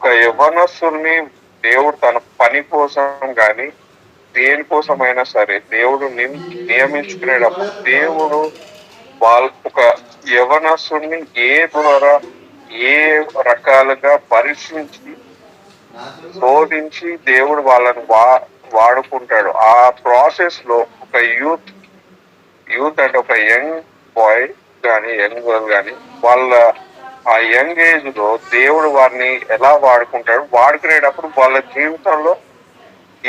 ఒక యవ్వనస్తుల్ని దేవుడు తన పని కోసం కానీ దేనికోసమైనా సరే దేవుడు నియమించుకునేటప్పుడు దేవుడు ఒక యవ్వనస్తుల్ని ఏ ద్వారా ఏ రకాలుగా పరీక్షించి శోధించి దేవుడు వాళ్ళని వాడుకుంటాడు. ఆ ప్రాసెస్ లో ఒక యూత్ అంటే ఒక యంగ్ బాయ్ కానీ యంగ్ గర్ల్ కానీ వాళ్ళ ఆ యంగ్ ఏజ్ లో దేవుడు వారిని ఎలా వాడుకుంటాడు, వాడుకునేటప్పుడు వాళ్ళ జీవితంలో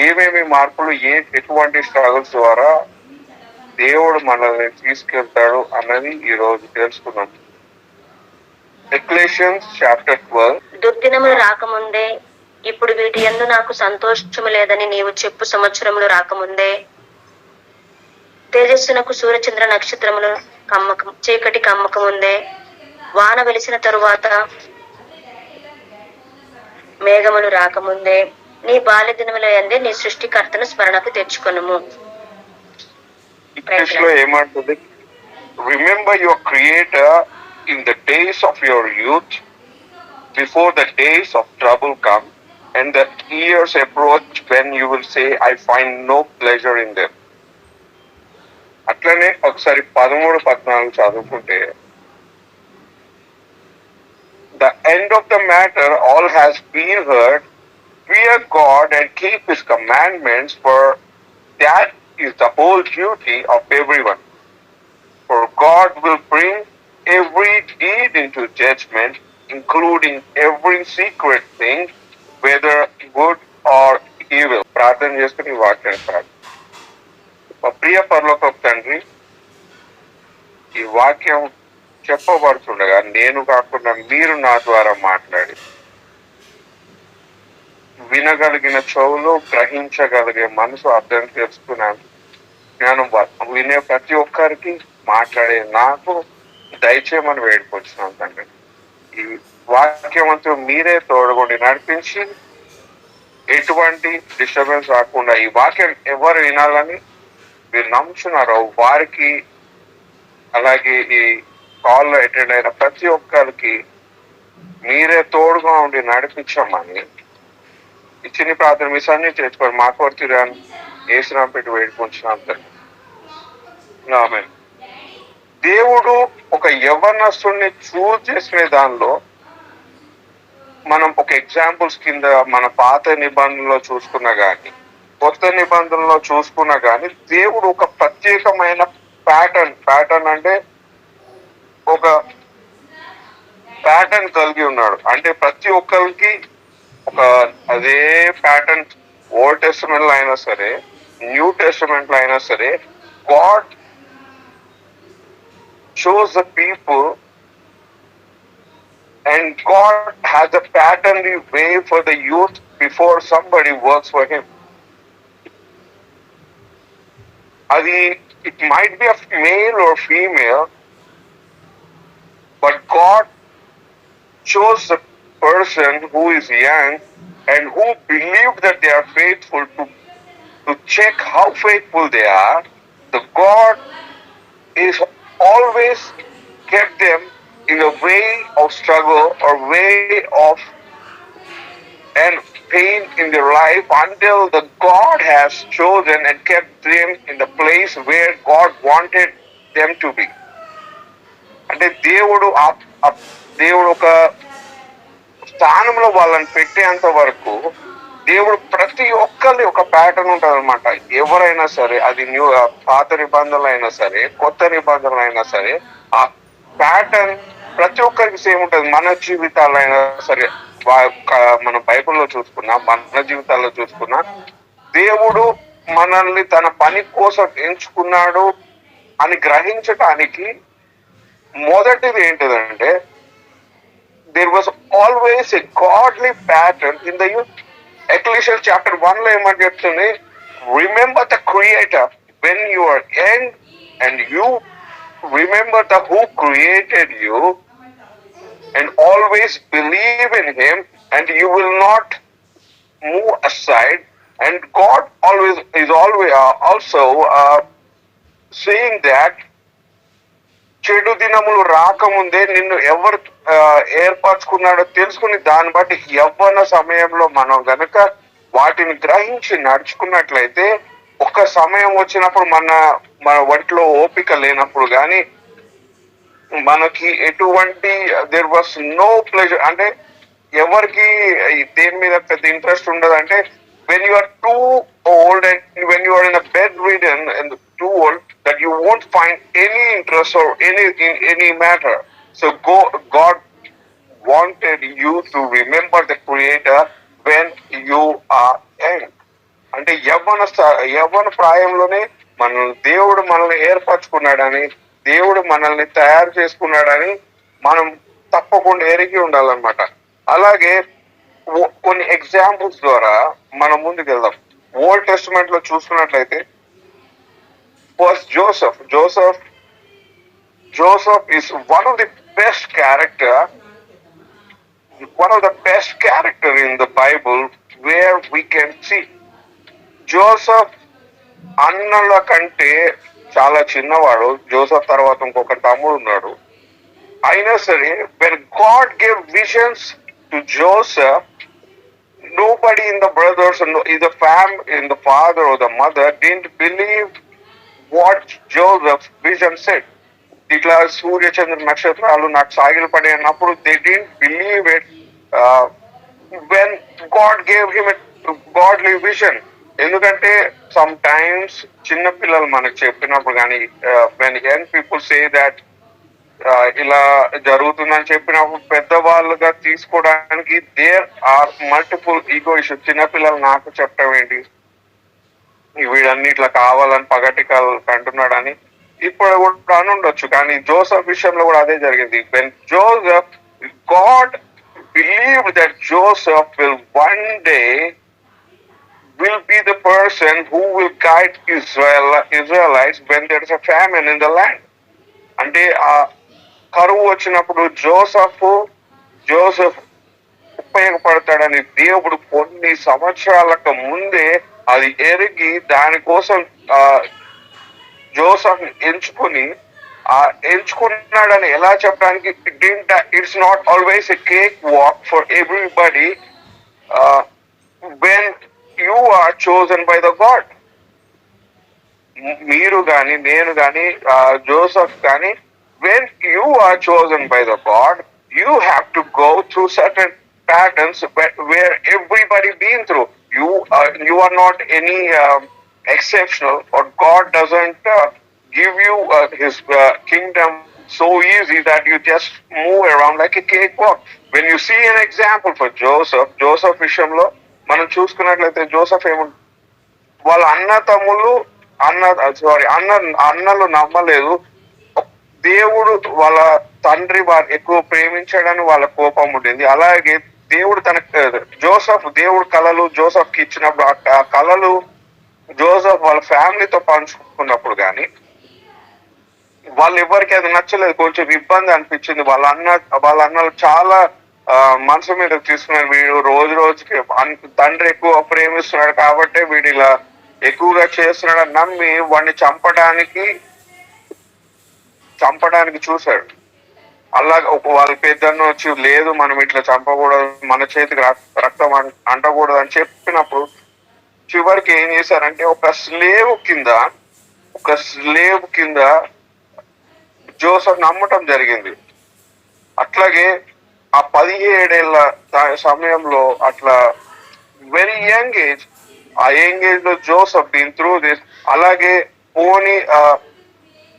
ఏమేమి మార్పులు ఎటువంటి స్ట్రగుల్స్ ద్వారా దేవుడు మనల్ని తీసుకెళ్తాడు అన్నది ఈ రోజు తెలుసుకున్నాం. ఎక్లేషియన్స్ చాప్టర్ 12. దుర్దినములు రాకముందే ఇప్పుడు వీటి యందు నాకు సంతోషము లేదని నీవు చెప్పు సంవత్సరములు రాకముందే తేజస్సునకు సూర్యచంద్ర నక్షత్రములు చీకటి కమ్మకముందే వాన వెలిసిన తరువాత మేఘములు రాకముందే నీ బాల్య దినముల యందే నీ సృష్టికర్తను స్మరణకు తెచ్చుకొనుము. ఇంగ్లీష్లో ఏమంటుంది? Remember your creator in the days of your youth, before the days of trouble come and the years approach when you will say, I find no pleasure in them. అట్లనే ఒకసారి 13-14 చదువుకుంటే, the end of the matter all has been heard, fear God and keep his commandments, for that is the whole duty of everyone. For God will bring every deed into judgment, including every secret thing, whether good or evil. ప్రార్థన చేసుకుని వాక్యాన్ని ప్రార్థన. మా ప్రియ పరలోకపు తండ్రి, ఈ వాక్యం చెప్పబడుతుండగా నేను కాకుండా మీరు నా ద్వారా మాట్లాడి వినగలిగిన చెవులు, గ్రహించగలిగే మనసు, అర్థం చేసుకున్నాను జ్ఞానం వినే ప్రతి ఒక్కరికి మాట్లాడే నాకు దయచేయమని వేడుకొచ్చున్నాం తండ్రి. ఈ వాక్యమంతా మీరే తోడుగుండి నడిపించి ఎటువంటి డిస్టర్బెన్స్ రాకుండా ఈ వాక్యం ఎవరు వినాలని మీరు నమ్ముచున్నారో వారికి, అలాగే ఈ కాల్లో అటెండ్ అయిన ప్రతి ఒక్కరికి మీరే తోడుగా ఉండి నడిపించమని ఈ చిన్న ప్రార్థన మీ సన్ని చేసుకోండి. మా కొరకు వేసినాం పెట్టి వేడుకొంచున్నాం తండ్రి. ఆమేన్. దేవుడు ఒక యవ్వనస్తుడిని చూస్ చేసుకునే దానిలో మనం ఒక ఎగ్జాంపుల్స్ కింద మన పాత నిబంధనలో చూసుకున్నా కానీ కొత్త నిబంధనలో చూసుకున్నా కానీ దేవుడు ఒక ప్రత్యేకమైన ప్యాటర్న్ అంటే ఒక ప్యాటర్న్ కలిగి ఉన్నాడు. అంటే ప్రతి ఒక్కరికి ఒక అదే ప్యాటర్న్ ఓల్డ్ టెస్టమెంట్ లో అయినా సరే న్యూ టెస్టమెంట్ లో అయినా సరే God shows the people, and God has a patternly way for the youth before somebody works for him. It might be a male or female, but God chose the person who is young and who believe that they are faithful to check how faithful they are. The God is always kept them in a way of struggle or way of and pain in their life until the God has chosen and kept them in the place where God wanted them to be. అంటే దేవుడు ఒక స్థానంలో వాళ్ళని పెట్టేంత వరకు దేవుడు ప్రతి ఒక్కరి ఒక ప్యాటర్న్ ఉంటుంది అనమాట. ఎవరైనా సరే అది పాత నిబంధనలు అయినా సరే కొత్త నిబంధనలు అయినా సరే ఆ ప్యాటర్న్ ప్రతి ఒక్కరికి సేమ్ ఉంటుంది. మన జీవితాల్లో అయినా సరే మన బైబిల్లో చూసుకున్నా మన జీవితాల్లో చూసుకున్నా దేవుడు మనల్ని తన పని కోసం ఎంచుకున్నాడు అని గ్రహించటానికి మొదటిది ఏంటిదంటే there was always a godly pattern in the youth. Ecclesiastes chapter 1 లో ఏమని చెప్తుంది? Remember the Creator when you are young, and you remember the who created you, and always believe in him, and you will not move aside. And God is always also saying that చెడు దినములు రాకముందే నిన్ను ఎవరు ఏర్పరచుకున్నాడో తెలుసుకుని దాన్ని బట్టి యవ్వన సమయంలో మనం గనక వాటిని గ్రహించి నడుచుకున్నట్లయితే ఒక సమయం వచ్చినప్పుడు మన ఒంట్లో ఓపిక లేనప్పుడు కానీ మనకి ఎటువంటి దేర్ వాస్ నో ప్లెజర్, అంటే ఎవరికి దేని మీద పెద్ద ఇంట్రెస్ట్ ఉండదు. అంటే when you are too old and when you are in a bedridden and too old that you won't find any interest or any matter. So God wanted you to remember the creator when you are young. అంటే యవ్వన ప్రాయంలోనే దేవుడు మనల్ని ఏర్పరచుకున్నాడని, దేవుడు మనల్ని తయారు చేసుకున్నాడని మనం తప్పకుండా ఎరిగి ఉండాలన్నమాట. అలాగే కొన్ని ఎగ్జాంపుల్స్ ద్వారా మనం ముందుకు వెళ్దాం. ఓల్డ్ టెస్టిమెంట్ లో చూసుకున్నట్లయితే first Joseph is one of the best character in the Bible, where we can see Joseph అన్నల కంటే చాలా చిన్నవాడు. జోసెఫ్ తర్వాత ఇంకొక తమ్ముడు ఉన్నాడు. అయినా సరే when God gave visions to Joseph, nobody in the brothers and in the father or the mother didn't believe what Joseph's vision said. ఇట్లా సూర్య చంద్ర నక్షత్రాలు నాకు సాగిలు పడే అన్నప్పుడు they didn't believe it when God gave him a godly vision. ఎందుకంటే some times చిన్న పిల్లలు మనకు చెప్పినప్పుడు కానీ when young people say that ఇలా జరుగుతుందని చెప్పినప్పుడు పెద్దవాళ్ళుగా తీసుకోవడానికి there are multiple ego issues. చిన్నపిల్లలు నాకు చెప్పడం ఏంటి, వీడన్ని ఇట్లా కావాలని పగటికలు అంటున్నాడని ఇప్పుడు కూడా అని ఉండొచ్చు. కానీ జోసెఫ్ విషయంలో కూడా అదే జరిగింది. when Joseph, God believed that Joseph will one day will be the person who will guide Israelites when there is a famine in the land. అంటే ఆ కరువు వచ్చినప్పుడు జోసెఫ్ ఉపయోగపడతాడని దేవుడు కొన్ని సంవత్సరాలకు ముందే అది ఎరిగి దానికోసం జోసెఫ్ ఎంచుకున్నాడని ఎలా చెప్పడానికి it's not always a cake walk for everybody when you are chosen by the God. మీరు కానీ నేను కానీ జోసెఫ్ కానీ when you are chosen by the God, you have to go through certain patterns where everybody been through. You are not any exceptional, or God doesn't give you his kingdom so easy that you just move around like a cakewalk. When you see an example for Joseph విషయంలో మనం చూసుకున్నట్లయితే Joseph వాళ్ళ అన్నలు నమ్మలేదు. దేవుడు వాళ్ళ తండ్రి వారు ఎక్కువ ప్రేమించాడని వాళ్ళ కోపం ఉండింది. అలాగే దేవుడు దేవుడు కళలు జోసెఫ్ కి ఇచ్చినప్పుడు ఆ కళలు జోసెఫ్ వాళ్ళ ఫ్యామిలీతో పంచుకున్నప్పుడు కానీ వాళ్ళు ఎవరికి అది నచ్చలేదు, కొంచెం ఇబ్బంది అనిపించింది. వాళ్ళ అన్నలు చాలా మనసు మీద తీసుకున్నారు. వీడు రోజుకి తండ్రి ఎక్కువ ప్రేమిస్తున్నాడు కాబట్టి వీడు ఇలా ఎక్కువగా చేస్తున్నాడని నమ్మి వాడిని చంపడానికి చూశాడు. అలాగే వాళ్ళ పెద్దన్న వచ్చి లేదు మనం ఇట్లా చంపకూడదు, మన చేతికి రక్తం అంటకూడదు అని చెప్పినప్పుడు చివరికి ఏం చేశారంటే ఒక స్లేవ్ కింద జోసెఫ్ నమ్మటం జరిగింది. అట్లాగే ఆ 17 ఏళ్ల సమయంలో అట్లా వెరీ యంగ్ ఏజ్ లో జోసెఫ్ బీన్ త్రూ దిస్. అలాగే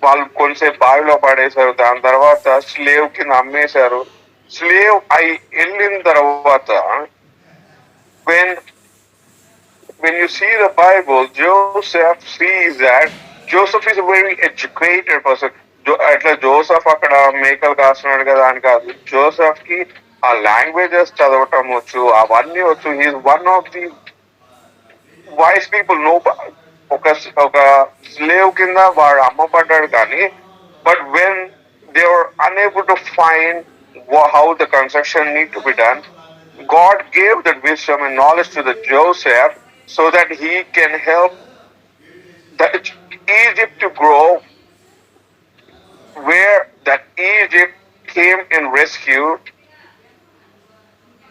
వాళ్ళు కొంతసేపు బావిలో పడేశారు, దాని తర్వాత స్లేవ్ కింద అమ్మేశారు. స్లేవ్ వెళ్ళిన తర్వాత when you see the Bible, Joseph sees that Joseph is a very educated person. అట్లా జోసెఫ్ అక్కడ మేకలు కాస్తున్నాడు కదా అని కాదు, జోసెఫ్ కి ఆ లాంగ్వేజెస్ చదవటం వచ్చు, అవన్నీ వచ్చు. He is one of the wise people. ఒక స్లేవ్ కింద వాడు అమ్మబడ్డాడు కానీ but when they were unable to find how the construction need to be done, God gave that wisdom and knowledge to the Joseph so that he can help the Egypt to grow, where that Egypt came in rescue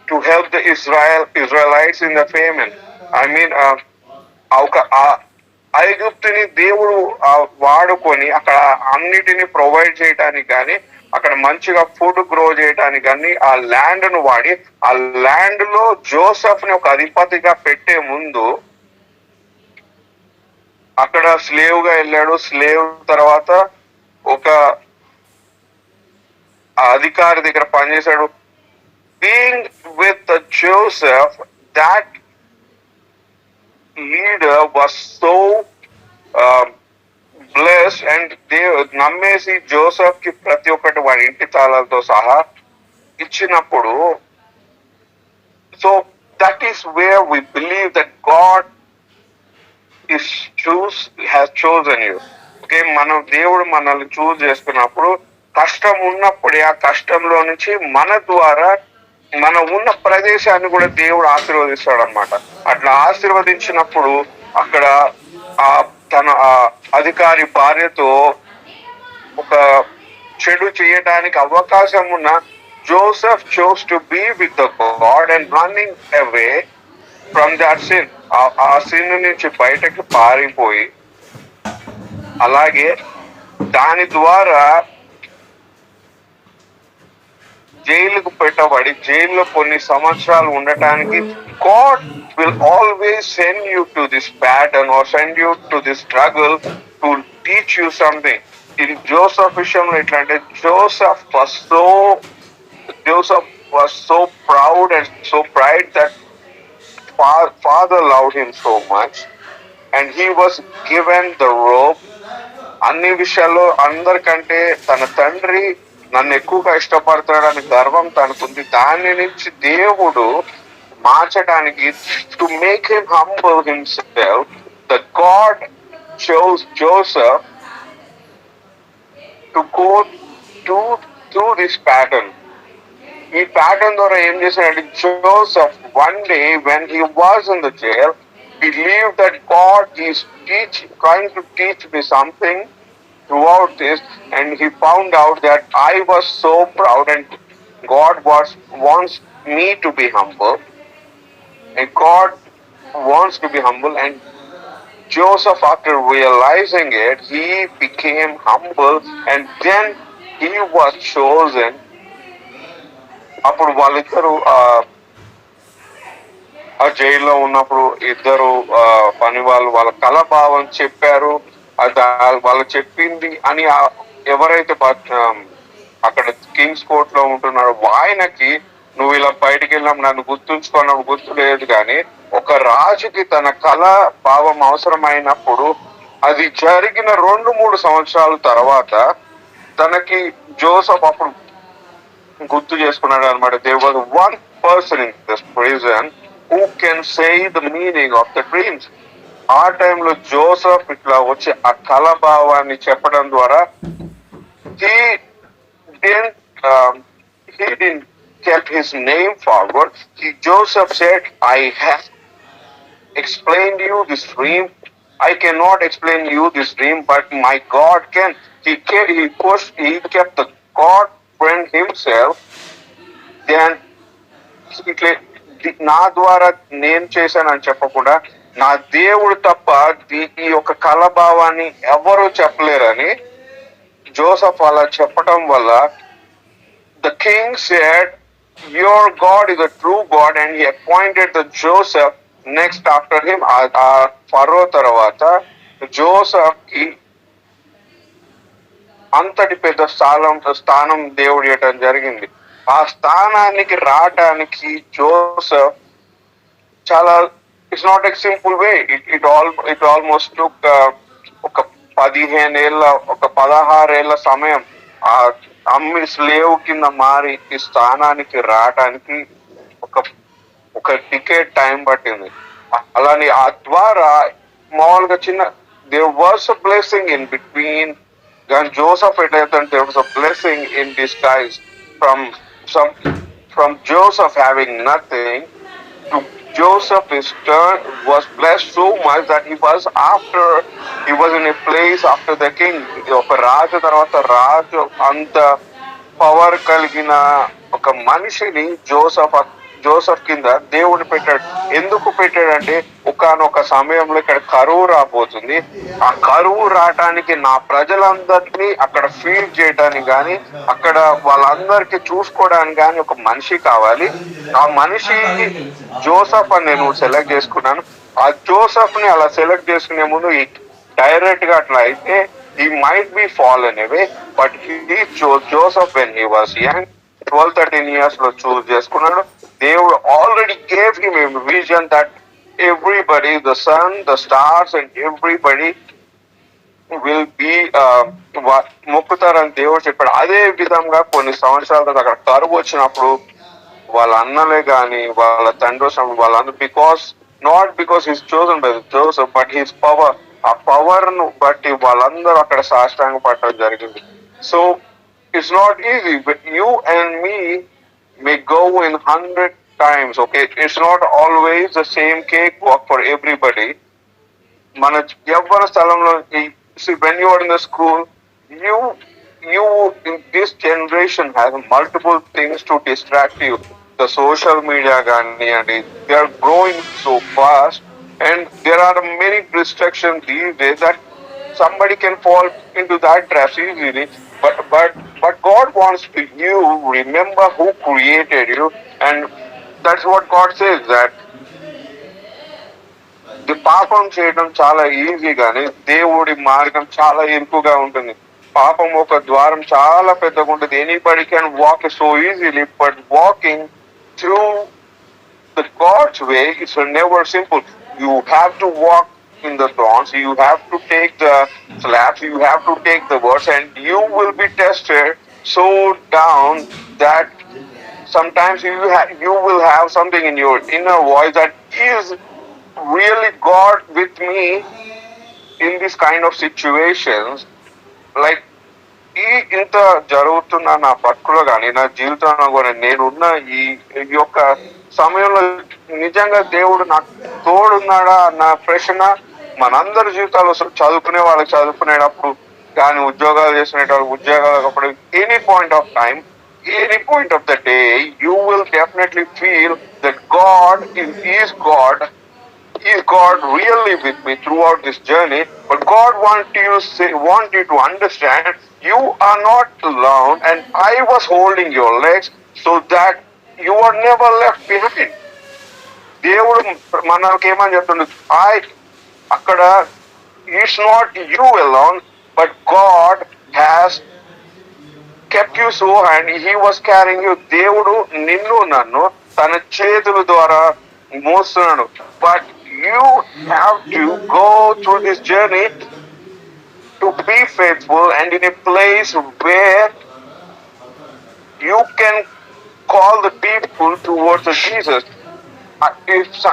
to help the Israelites in the famine. I mean, ఐగుప్తుని దేవుడు వాడుకొని అక్కడ అన్నిటిని provide చేయడానికి కానీ అక్కడ మంచిగా food grow చేయడానికి కానీ ఆ ల్యాండ్ ను వాడి ఆ ల్యాండ్ లో జోసెఫ్ ని ఒక అధిపతిగా పెట్టే ముందు అక్కడ స్లేవ్ గా వెళ్ళాడు. స్లేవ్ తర్వాత ఒక అధికారి దగ్గర పనిచేశాడు. Being with Joseph, that leader was so blessed, and they నమ్మేసి జోసెఫ్ కి ప్రతి ఒక్కటి వాడి ఇంటి తాళాలతో సహా ఇచ్చినప్పుడు, so that is where we believe that God has chosen you. Okay, మన దేవుడు మనల్ని చూస్ చేసుకున్నప్పుడు కష్టం ఉన్నప్పుడే ఆ కష్టంలో నుంచి మన ద్వారా మన ఉన్న ప్రదేశాన్ని కూడా దేవుడు ఆశీర్వదిస్తాడు అనమాట. అట్లా ఆశీర్వదించినప్పుడు అక్కడ తన అధికారి భార్యతో ఒక చెడు చేయడానికి అవకాశం ఉన్న Joseph chose to be with the God and running away from that sin. ఆ సిన్ నుంచి బయటకు పారిపోయి, అలాగే దాని ద్వారా జైలుకు పెట్టబడి జైల్లో కొన్ని సంవత్సరాలు ఉండటానికి God will always send you to this pattern or send you to this struggle to teach you something. ఇది జోసెఫ్ విషయంలో ఎట్లా అంటే, Joseph was so proud and so pride that father loved him so much, and he was given the robe. అన్ని విషయాల్లో అందరికంటే తన తండ్రి నన్ను ఎక్కువగా ఇష్టపడతాడని గర్వం తనకుంది. దాని నుంచి దేవుడు మార్చడానికి, to make him humble himself, the God chose Joseph to go through this pattern. ఈ ప్యాటర్న్ ద్వారా ఏం చేశాడంటే, Joseph one day when he was in the jail believed that God is trying to teach me something throughout this, and he found out that I was so proud and God wants me to be humble, and God wants to be humble. And Joseph, after realizing it, he became humble, and then he was chosen. అప్పుడు వాళ్ళిద్దరు ఆ జైల్లో ఉన్నప్పుడు ఇద్దరు పని వాళ్ళ కళాభావం చెప్పారు. వాళ్ళు చెప్పింది అని ఎవరైతే అక్కడ కింగ్స్ కోర్ట్ లో ఉంటున్నారో ఆయనకి, నువ్వు ఇలా బయటికి వెళ్ళినాం నన్ను గుర్తుంచుకున్నప్పుడు గుర్తు లేదు, కానీ ఒక రాజుకి తన కళా భావం అవసరమైనప్పుడు అది జరిగిన 2-3 సంవత్సరాల తర్వాత తనకి జోసెఫ్ అప్పుడు గుర్తు చేసుకున్నాడు అనమాట. There was one person in this prison who can say the meaning of the dreams. ఆ టైంలో జోసెఫ్ ఇట్లా వచ్చి ఆ కళాభావాన్ని చెప్పడం ద్వారా he didn't kept his name forward. Joseph said, I have explained you this dream. I cannot explain you this dream, but my God can. He kept the God friend himself. Then నా ద్వారా నేను చేశానని చెప్పకుండా, నా దేవుడు తప్ప ఈ యొక్క కళాభావాన్ని ఎవరు చెప్పలేరని జోసెఫ్ అలా చెప్పడం వల్ల the king said, your God is a true God, and he appointed the Joseph next after him. ఫరో తర్వాత జోసెఫ్ కి అంతటి పెద్ద స్థానం దేవుడు ఇవ్వటం జరిగింది. ఆ స్థానానికి రావడానికి జోసెఫ్ చాలా, it's not a simple way. It almost took ఒక 16 ఏళ్ల సమయం. ఆ అమ్మి స్లేవ్ కింద మారి ఈ స్థానానికి రావడానికి ఒక డికేడ్ టైం పట్టింది. అలానే ఆ ద్వారా మామూలుగా there was a blessing in between. When Joseph ఎట్లయితే there was a blessing in disguise from Joseph having nothing to Joseph was blessed so much that he was, after He was in a place after the king. ఒక రాజు తర్వాత రాజు అంత power కలిగిన ఒక మనిషిని Joseph కింద దేవుడు పెట్టాడు. ఎందుకు పెట్టాడంటే ఒకానొక సమయంలో ఇక్కడ కరువు రాబోతుంది. ఆ కరువు రావటానికి నా ప్రజలందరినీ అక్కడ ఫీడ్ చేయడానికి కానీ, అక్కడ వాళ్ళందరికీ చూసుకోవడానికి కానీ ఒక మనిషి కావాలి. ఆ మనిషి జోసఫ్ అని నేను సెలెక్ట్ చేసుకున్నాను. ఆ జోసఫ్ ని అలా సెలెక్ట్ చేసుకునే ముందు డైరెక్ట్ గా అట్లా అయితే he might be fallen away, but he chose Joseph when he was young. 12-13 years లో చూస్ చేసుకున్నాడు. దేవుడు already gave him a vision that everybody, the sun, the stars and everybody will be మొక్కుతారని దేవుడు చెప్పాడు. అదే విధంగా కొన్ని సంవత్సరాల తర్వాత అక్కడ కరువు వచ్చినప్పుడు వాళ్ళ అన్నలే గాని వాళ్ళ తండ్రి వచ్చినప్పుడు వాళ్ళందరూ not because his chosen by Joseph but his power, ఆ పవర్ ను బట్టి వాళ్ళందరూ అక్కడ సాష్టాంగ పడటం జరిగింది. So it's not easy, but you and me may go in 100 times. Okay, it's not always the same cake walk for everybody. మన ఎవరి స్థలంలో when you are in the school, you in this generation has multiple things to distract you. The social media gani, they are growing so fast, and there are many distractions these days that somebody can fall into that trap easily. But God wants you remember who created you, and that's what God says, that పాపం చేయడం చాలా easy గానీ దేవుడి మార్గం చాలా ఇరుకుగా ఉంటుంది. పాపం ఒక ద్వారం చాలా పెద్దగా ఉంటుంది. Anybody can walk so easily, but walking through the God's way it's never simple. You have to walk in the thorns, you have to take the slaps, you have to take the words, and you will be tested so down that sometimes you will have something in your inner voice that is really God with me in this kind of situations. Like ఇంత జరుగుతున్న నా బతుకులో కానీ నా జీవితంలో కూడా నేనున్న ఈ యొక్క సమయంలో నిజంగా దేవుడు నాకు తోడున్నాడా అన్న ప్రశ్న మనందరి జీవితాలు చదువుకునే వాళ్ళకి చదువుకునేటప్పుడు కానీ ఉద్యోగాలు చేసుకునేటప్పుడు ఉద్యోగాలు any point of time, any point of the day, you will definitely feel that God is God. Is God really with me throughout this journey? But God want you to understand you are not alone, and I was holding your legs so that you are never left behind. దేవుడు మనకి ఏమని చెప్తుండే, అక్కడ it's not you alone, but God has kept you so and he was carrying you. దేవుడు నిన్ను నన్ను తన చేతుల ద్వారా మోస్తున్నాడు. But you have to go through this journey to be faithful and in a place where you can call the people towards Jesus.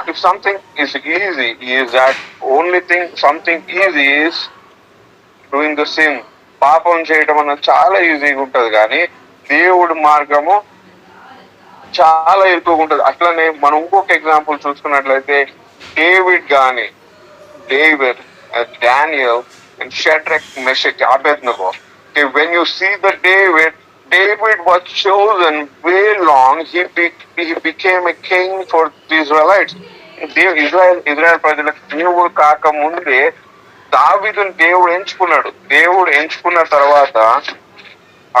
If something is easy, is that only thing something easy is doing the sin. పాపం చేయడం అన్నది చాలా ఈజీగా ఉంటుంది కానీ దేవుడి మార్గము చాలా ఎక్కువగా ఉంటుంది. అట్లనే మనం ఇంకొక ఎగ్జాంపుల్ చూసుకున్నట్లయితే David, Daniel, and Shadrach, Meshach, Abednego. Okay, when you see the David was chosen way long. He became a king for the Israelites. Israel ప్రజలకు దేవుడు కాక ముందే దావీదుని దేవుడు ఎంచుకున్నాడు. దేవుడు ఎంచుకున్న తర్వాత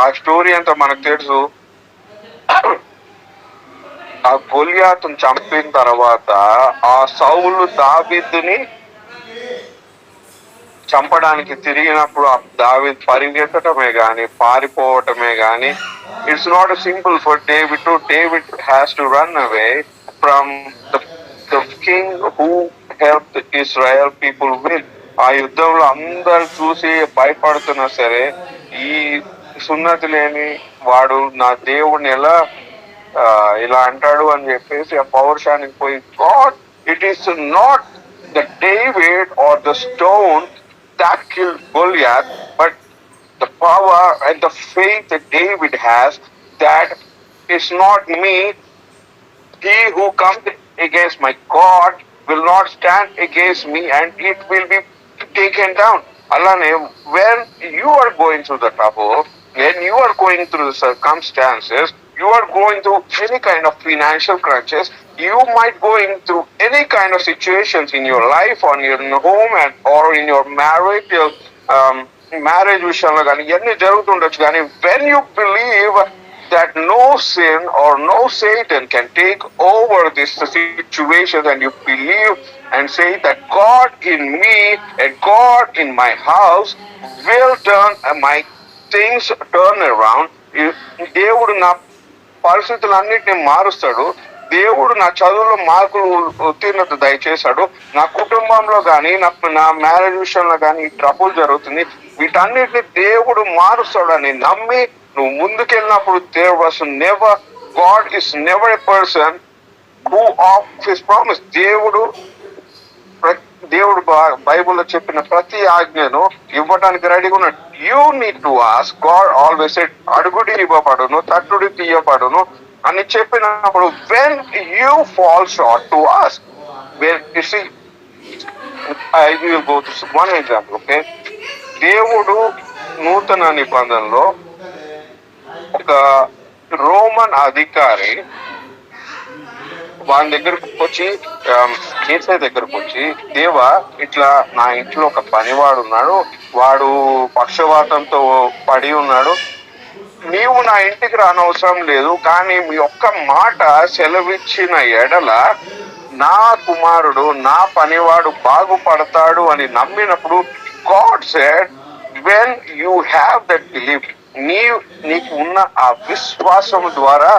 ఆ స్టోరీ అంతా మనకు తెలుసు. ఆ గొలియాతును చంపిన తర్వాత ఆ సౌలు దావీదుని చంపడానికి తిరిగినప్పుడు ఆ దావీదు పరిగెత్తటమే గాని పారిపోవటమే గాని it's not simple for David has to run away from the king who help Israel people win. ఆ యుద్ధంలో అందరు చూసి భయపడుతున్నా సరే ఈ సున్నతి లేని వాడు నా దేవుడిని ఎలా ఇలా అంటాడు అని చెప్పేసి ఆ పౌరుషానికి పోయి God, it is not the David or the stone that killed Goliath, but the power and the faith that David has, that is not me. He who comes against my God will not stand against me, and it will be taken down. Alane, when you are going through the trouble, when you are going through the circumstances, you are going through any kind of financial crunches, you might going through any kind of situations in your life, on your home, and or in your marriage, marriage విషయంలో కానీ ఇవన్నీ జరుగుతుండొచ్చు. కానీ when you believe that no sin or no Satan can take over this situation, and you believe and say that God in me and God in my house will turn my things turn around. దేవుడు నా పరిస్థితులన్నిటిని మారుస్తాడు, దేవుడు నా చదువులో మార్కులు ఉత్తీర్ణత దయచేశాడు, నా కుటుంబంలో కానీ నా మ్యారేజ్ విషయంలో కానీ ట్రబుల్ జరుగుతుంది, వీటన్నిటిని దేవుడు మారుస్తాడని నమ్మి నువ్వు ముందుకెళ్ళినప్పుడు there was never, God is never a person who of his promise. దేవుడు బైబుల్లో చెప్పిన ప్రతి ఆజ్ఞను ఇవ్వడానికి రెడీగా ఉన్నాడు. You need to ask. God always said, అడుగుడి ఇవ్వబడును, తట్టుడి తీయబడును అని చెప్పినప్పుడు when you fall short to ask, you see I will go to one example. Okay, దేవుడు నూతన నిబంధనలో ఒక రోమన్ అధికారి వాని దగ్గరకు వచ్చి, ఏసై దగ్గరకు వచ్చి, దేవా ఇట్లా నా ఇంట్లో ఒక పనివాడు ఉన్నాడు, వాడు పక్షవాతంతో పడి ఉన్నాడు, నీవు నా ఇంటికి రానవసరం లేదు, కానీ మీ ఒక్క మాట సెలవిచ్చిన ఎడల నా కుమారుడు, నా పనివాడు బాగుపడతాడు అని నమ్మినప్పుడు God said, when you have that belief, నీకు ఉన్న ఆ విశ్వాసం ద్వారా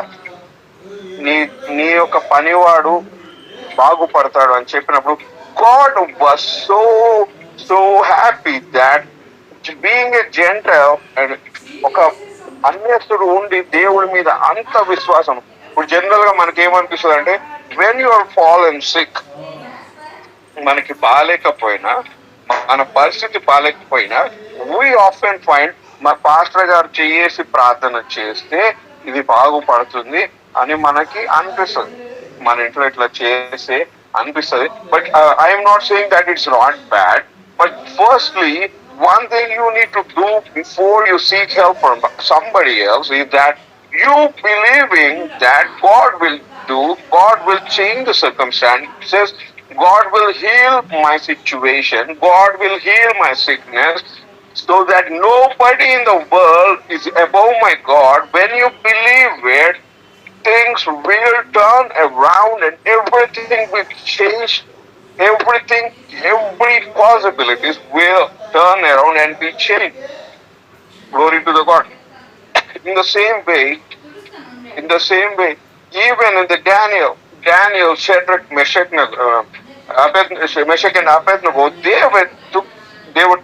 నీ యొక్క పనివాడు బాగుపడతాడు అని చెప్పినప్పుడు God was so happy that being a gentile, ఒక అన్యస్తుడు ఉండి దేవుడి మీద అంత విశ్వాసం. ఇప్పుడు జనరల్ గా మనకి ఏమనిపిస్తుంది అంటే, when you are fallen sick, మనకి బాగాలేకపోయినా, మన పరిస్థితి బాగాలేకపోయినా, వీ ఆఫెన్ ఫైండ్ మా పాస్టర్ గారు చేసి ప్రార్థన చేస్తే ఇది బాగుపడుతుంది అని మనకి అనిపిస్తుంది, మన ఇంట్లో ఇట్లా చేస్తే అనిపిస్తుంది. But I'm not saying that it's not bad, but firstly one thing you need to do before you seek help from somebody else is that you believing that God will change the circumstances, God will heal my situation, God will heal my sickness, so that nobody in the world is above my God. When you believe it, things will turn around and everything will change. Everything, every possibilities will turn around and be changed. Glory to the God. In the same way, even in the Daniel, Shadrach, Meshach and Abednego, they were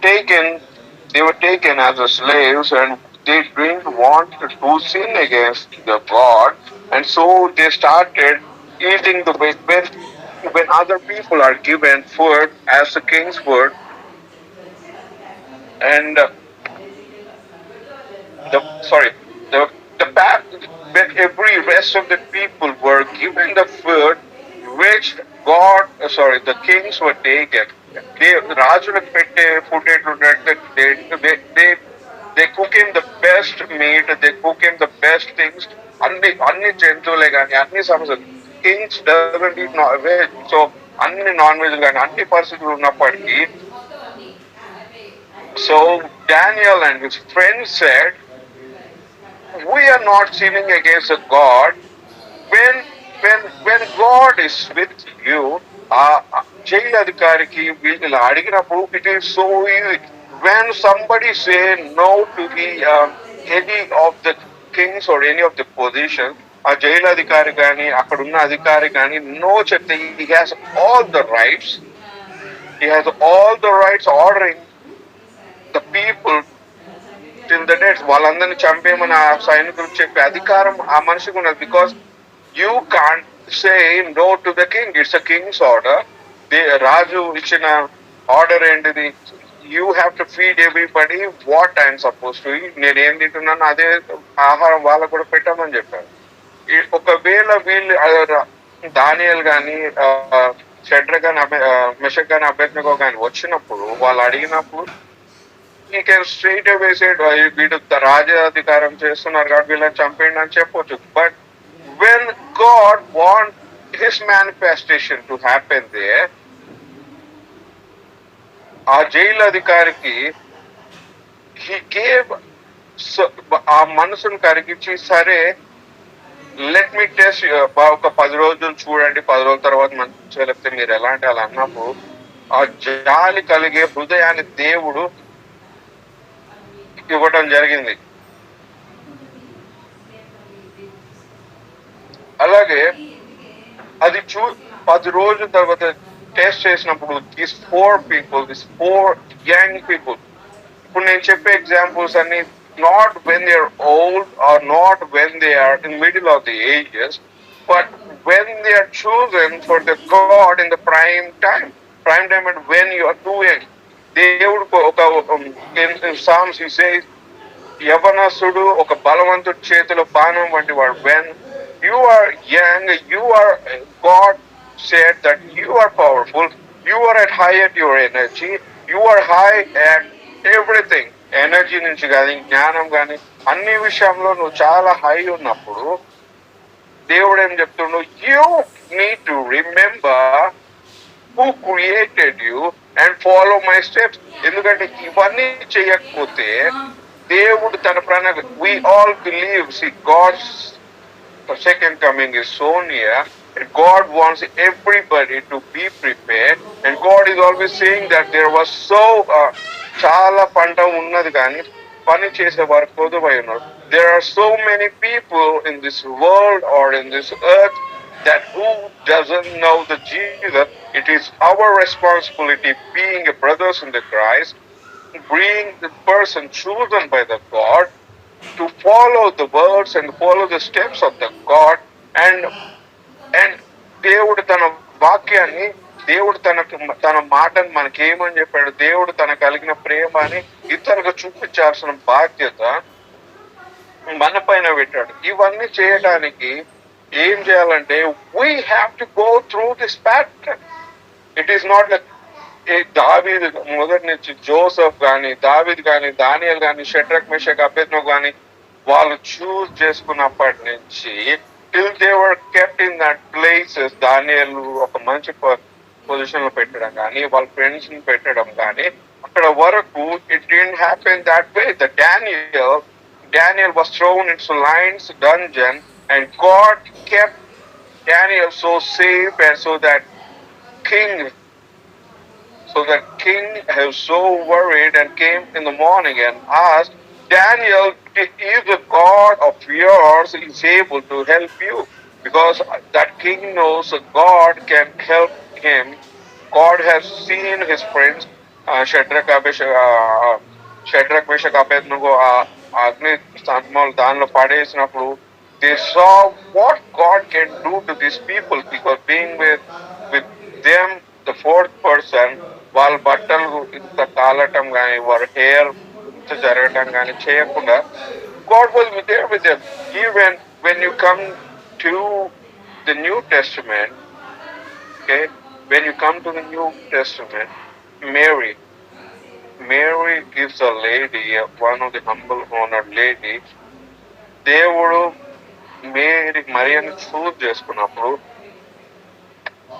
taken as slaves, and they didn't want to sin against the God, and so they started eating the best. When other people are given food as the king's food, and when every rest of the people were given the food which the kings were taken, రాజులకు పెట్టే food ఏంటంటే they cook him the best meat, they cook him the best things, అన్ని జంతువులే కానీ అన్ని సమస్యలు. Kings doesn't eat veg, so అన్ని non veg కానీ అన్ని పరిస్థితులు ఉన్నప్పటికీ, so Daniel and his friends said, we are not sinning against a God. When God is with you, jail అధికారికి వీళ్ళు అడిగినప్పుడు it is so easy. When somebody say no to the any of the kings or any of the positions, ఆ jail అధికారి కానీ అక్కడ ఉన్న అధికారి కానీ నో చెప్తే, he has all the rights ordering the people till the death. వాళ్ళందరినీ చంపేయమని ఆ సైనికులకు చెప్పే అధికారం ఆ మనిషికి ఉన్నది. Because you can't say no to the king, it's a king's order. రాజు ఇచ్చిన ఆర్డర్ ఏంటిది? You have to feed everybody what I'm suppose to eat. నేను ఏం తింటున్నాను అదే ఆహారం వాళ్ళకు కూడా పెట్టమని చెప్పారు. ఒకవేళ వీళ్ళు దానియేలు కానీ షడ్రక్ అని మెషక్ అని అభ్యర్థిగా కానీ వచ్చినప్పుడు వాళ్ళు అడిగినప్పుడు ఈ కెన్ స్ట్రైట్ అవే సైడ్ వీడు రాజాధికారం చేస్తున్నారు కాబట్టి వీళ్ళని చంపేయండి అని చెప్పొచ్చు. But when God want his manifestation to happen they, ఆ జైలు అధికారికి హీ గేవ్ ఆ మనసును కరిగించి, సరే లెట్ మీ టెస్ట్ ఒక 10 రోజులు చూడండి, 10 రోజుల తర్వాత మంచిగా లేకపోతే మీరు ఎలాంటి అలా అన్నప్పుడు ఆ జాలి కలిగే హృదయాన్ని దేవుడు ఇవ్వడం జరిగింది. అలాగే అది 10 రోజుల తర్వాత టెస్ట్ చేసినప్పుడు దిస్ 4 యంగ్ పీపుల్, ఇప్పుడు నేను చెప్పే ఎగ్జాంపుల్స్ అన్ని not when they are old or not when they are in middle of the ages, but when they are chosen for the God in the prime time and when you are doing. దేవుడు ఒక psalms he says, యవనస్తుడు ఒక బలవంతుడి చేతిలో పానం వంటి వాడు. When you are young, you are God said that you are powerful, you are at high at your energy, you are high at everything. Energy నుంచి కానీ జ్ఞానం కానీ అన్ని విషయంలో నువ్వు చాలా హై ఉన్నప్పుడు దేవుడు ఏం చెప్తుండు, you need to remember who created you and follow my steps. ఎందుకంటే ఇవన్నీ చేయకపోతే దేవుడు తన ప్రణాళిక, we all believe, see, God's second coming is so near, and God wants everybody to be prepared, and God is always saying that there was చాలా పంట ఉన్నది కానీ పని చేసే వారు కొదువై ఉన్నారు. There are so many people in this world or in this earth that who doesn't know the Jesus. It is our responsibility, being a brothers in the Christ, being the person chosen by the God, to follow the words and follow the steps of the God. And దేవుడు తన వాక్యాన్ని, దేవుడు తన మాటను మనకేమని చెప్పాడు, దేవుడు తన కలిగిన ప్రేమని ఇతరులకు చూపించాల్సిన బాధ్యత మన పైన పెట్టాడు. ఇవన్నీ చేయడానికి ఏం చేయాలంటే we have to go through this pattern. It is not like దావీద్ మొదటి నుంచి జోసెఫ్ కానీ, దావీద్ కానీ, దానియేల్ కానీ, షడ్రక్ మెషక్ అబేద్నెగో కానీ వాళ్ళు చూస్ చేసుకున్నప్పటి నుంచి till they were kept in that places, Daniel ఒక మంచి పొజిషన్ లో పెట్టడం కానీ, వాళ్ళ ఫ్రెండ్స్ ని పెట్టడం కానీ, అక్కడ వరకు it didn't happen that way. The Daniel was thrown into lion's dungeon, and God kept Daniel so safe, and so that king was so worried and came in the morning and asked Daniel, if the God of yours is able to help you, because that king knows that God can help him. God has seen his friends, Shadrach, Meshach, Abednego, అగ్ని స్తంభాలు దానిలో పడేసినప్పుడు they saw what God can do to these people, because being with them, the fourth person, వాళ్ళ బట్టలు ఇంత కాలటం కానీ, వారి hair ఇంత జరగటం కానీ చేయకుండా God was there with them. Even when you come to the New Testament, okay, when you come to the New Testament, Mary is a lady, one of the humble honored lady. దేవుడు మరియను చూస్ చేసుకున్నప్పుడు,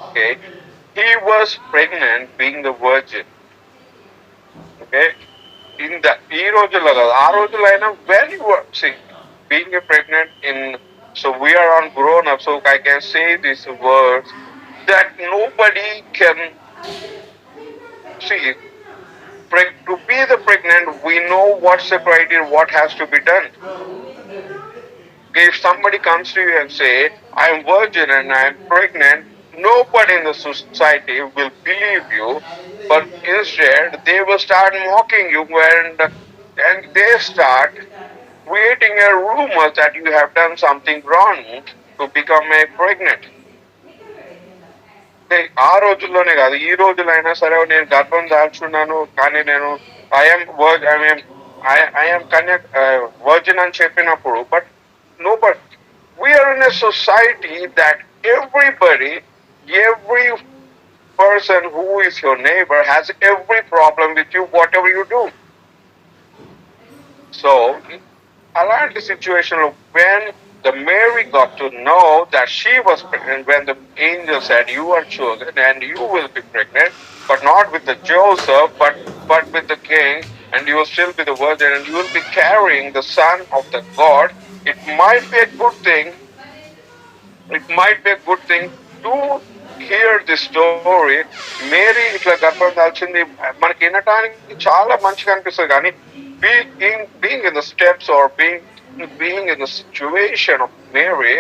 okay, he was pregnant being the virgin. Okay, ఈ రోజుల్లో కాదు, ఆ రోజుల్లో అయినా very being a pregnant in, so we are on grown up, so I can say these words that nobody can see. To be the pregnant, we know what's the criteria, what has to be done. Okay, if somebody comes to you and say, I am virgin and I am pregnant, nobody in the society will believe you, but instead they will start mocking you, and they start creating a rumor that you have done something wrong to become a pregnant. ఆ రోజుల్లోనే కాదు, ఈ రోజులైనా సరే నేను గర్భం దాల్చున్నాను కానీ నేను ఐఎమ్ వర్జిన్ అని చెప్పినప్పుడు, but no, but we're in a society that every person who is your neighbor has every problem with you, whatever you do. So, అలాంటి సిచ్యువేషన్ లో when the Mary got to know that she was pregnant, when the angel said, "You are chosen and you will be pregnant, but not with the Joseph, but with the king, and you will still be the virgin, and you will be carrying the son of the God." It might be a good thing. It might be a good thing to hear this story. Mary ఇట్లా గర్భం దాల్చింది మనకి వినటానికి చాలా మంచిగా అనిపిస్తుంది, కానీ being in the steps or being in the situation of Mary,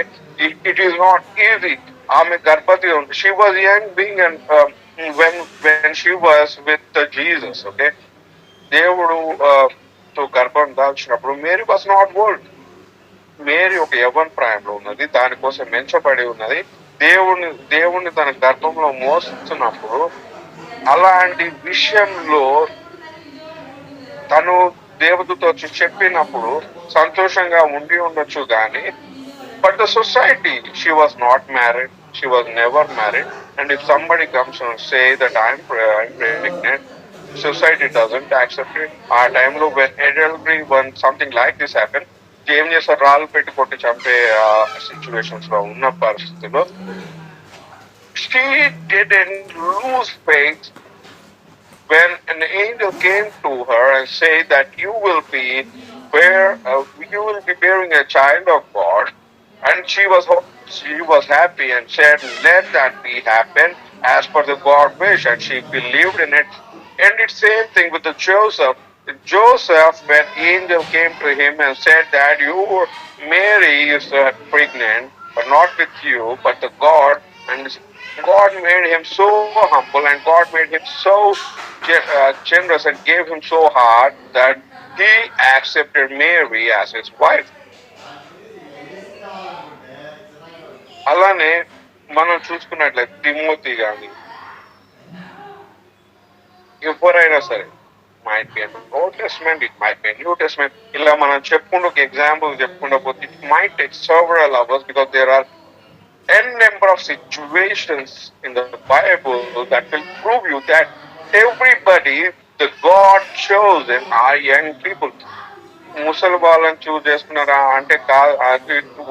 it is not easy. ఆమె గర్భవతి ఉంది. She was young being and when she was with Jesus. Okay, దేవుడు తో గర్భం దాల్చినప్పుడు Mary was not old. Mary ఒక యవ్వన ప్రాయంలో ఉన్నది, దానికోసం మెంచబడి ఉన్నది. దేవుణ్ణి తన గర్భంలో మోస్తున్నప్పుడు అలాంటి విషయంలో తను దేవతతో వచ్చి చెప్పినప్పుడు సంతోషంగా ఉండి ఉండొచ్చు, కానీ but the society, she was not married, she was never married, and if somebody comes and say that I'm pregnant, society doesn't accept it. ఆ టైంలో when adultery, one something like this happen, ఏం చేస్తారు, రాళ్ళు పెట్టి కొట్టి చంపే situations లో ఉన్న పరిస్థితిలో she didn't lose faith when an angel came to her and said that you will be bearing a child of God, and she was happy and said, "Let that be happen as per the God wish," and she believed in it. And it's same thing with the Joseph, when angel came to him and said that Mary is pregnant, but not with you, but the God, and God made him so humble, and God made him so generous and gave him so hard that he accepted Mary as his wife. అలానే మనం చూసుకున్నట్లయితే Timothy గాని ఎవరైనా సరే, might be an Old Testament, it might be a New Testament, ఇలా మనం చెప్పుకుంటూ ఒక ఎగ్జాంపుల్ చెప్పుకుంటూ పోతే it might take several hours, because there are n number of situations in the Bible that will prove you that everybody the God chosen are young people. ముసలి వాళ్ళని చూస్ చేసుకున్నారా అంటే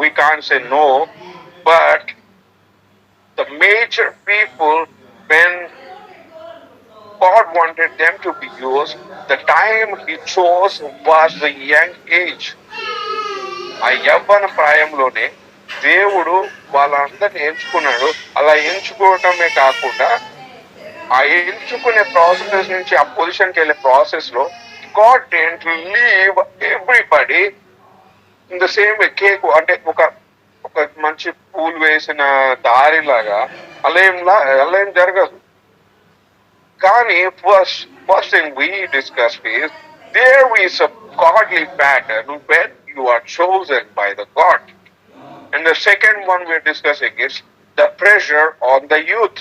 we can't say no, but the major people, when God wanted them to be used, the time he chose was the young age. ఆ యవ్వన ప్రాయంలోనే దేవుడు వాళ్ళందరినీ ఎంచుకున్నాడు. అలా ఎంచుకోవటమే కాకుండా ఆ ఎంచుకునే ప్రాసెస్ నుంచి ఆ పొజిషన్కి వెళ్ళే ప్రాసెస్ లో God didn't leave everybody in the same way. Cake అంటే ఒక మంచి పూలు వేసిన దారిలాగా అలా ఏం జరగదు. కానీ first thing we discussed is there is a godly pattern when you are chosen by the God. And the second one we're discussing is the pressure on the youth.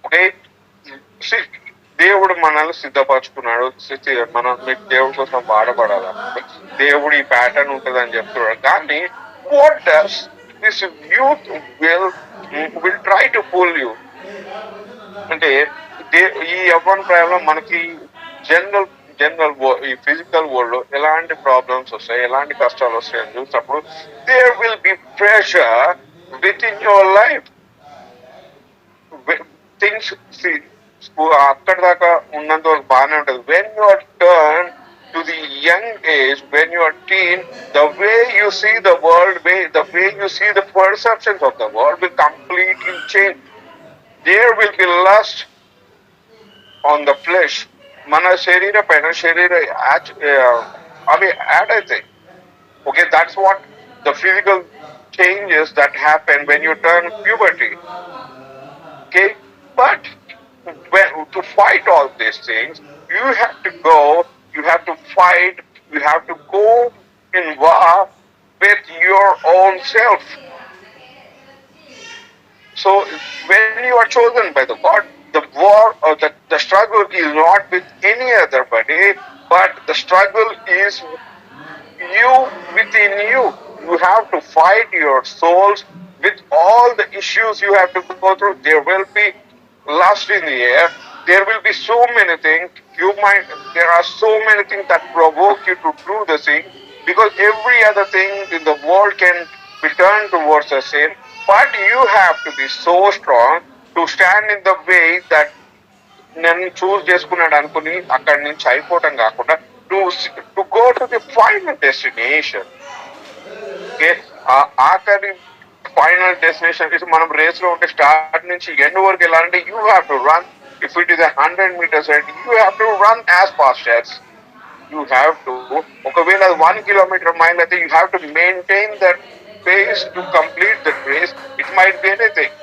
Okay? See, దేవుడు మనల్ని సిద్ధపరచుకున్నాడు. మనం దేవుడి కోసం బాధపడాలి, దేవుడు ఈ pattern ఉంటుందని చెప్తున్నాడు. కానీ what does this youth will try to pull you అంటే, ఈ యవ్వన ప్రాయంలో మనకి జనరల్ ఈ ఫిజికల్ వరల్డ్ లో ఎలాంటి ప్రాబ్లమ్స్ వస్తాయి, ఎలాంటి కష్టాలు వస్తాయని చూసినప్పుడు there will be pressure within your life. Things అక్కడ దాకా ఉన్నంత వరకు బాగానే ఉంటుంది. When you are turn to the young age, when you are teen, the way you see the world, the way you see the perceptions of the world will completely change. There will be lust on the flesh. మన శరీర పైన అవి add అవుతాయి. Okay, that's what the physical changes that happen when you turn puberty. Okay, but to fight all these things, you have to fight, you have to go in war with your own self. So when you are chosen by the God, the war or the struggle is not with any other body, but the struggle is you within you. You have to fight your souls with all the issues you have to go through, there will be lust in the air. There will be so many things. There are so many things that provoke you to do the sin, because every other thing in the world can be turned towards the sin. But you have to be so strong to stand in the way that నన్ను చూస్ చేసుకున్నాడు అనుకుని అక్కడి నుంచి అయిపోవటం కాకుండా to to go to the final destination. Okay, ఆ ఆఖరి final destination మనం రేస్ లో ఉంటే స్టార్ట్ నుంచి ఎండ్ వరకు వెళ్ళాలంటే you have to run. If it is 100 meters you have to run as fast as you have to. ఒకవేళ అది 1 kilometer మైల్ అయితే you have to maintain that pace to complete that race. It might be anything.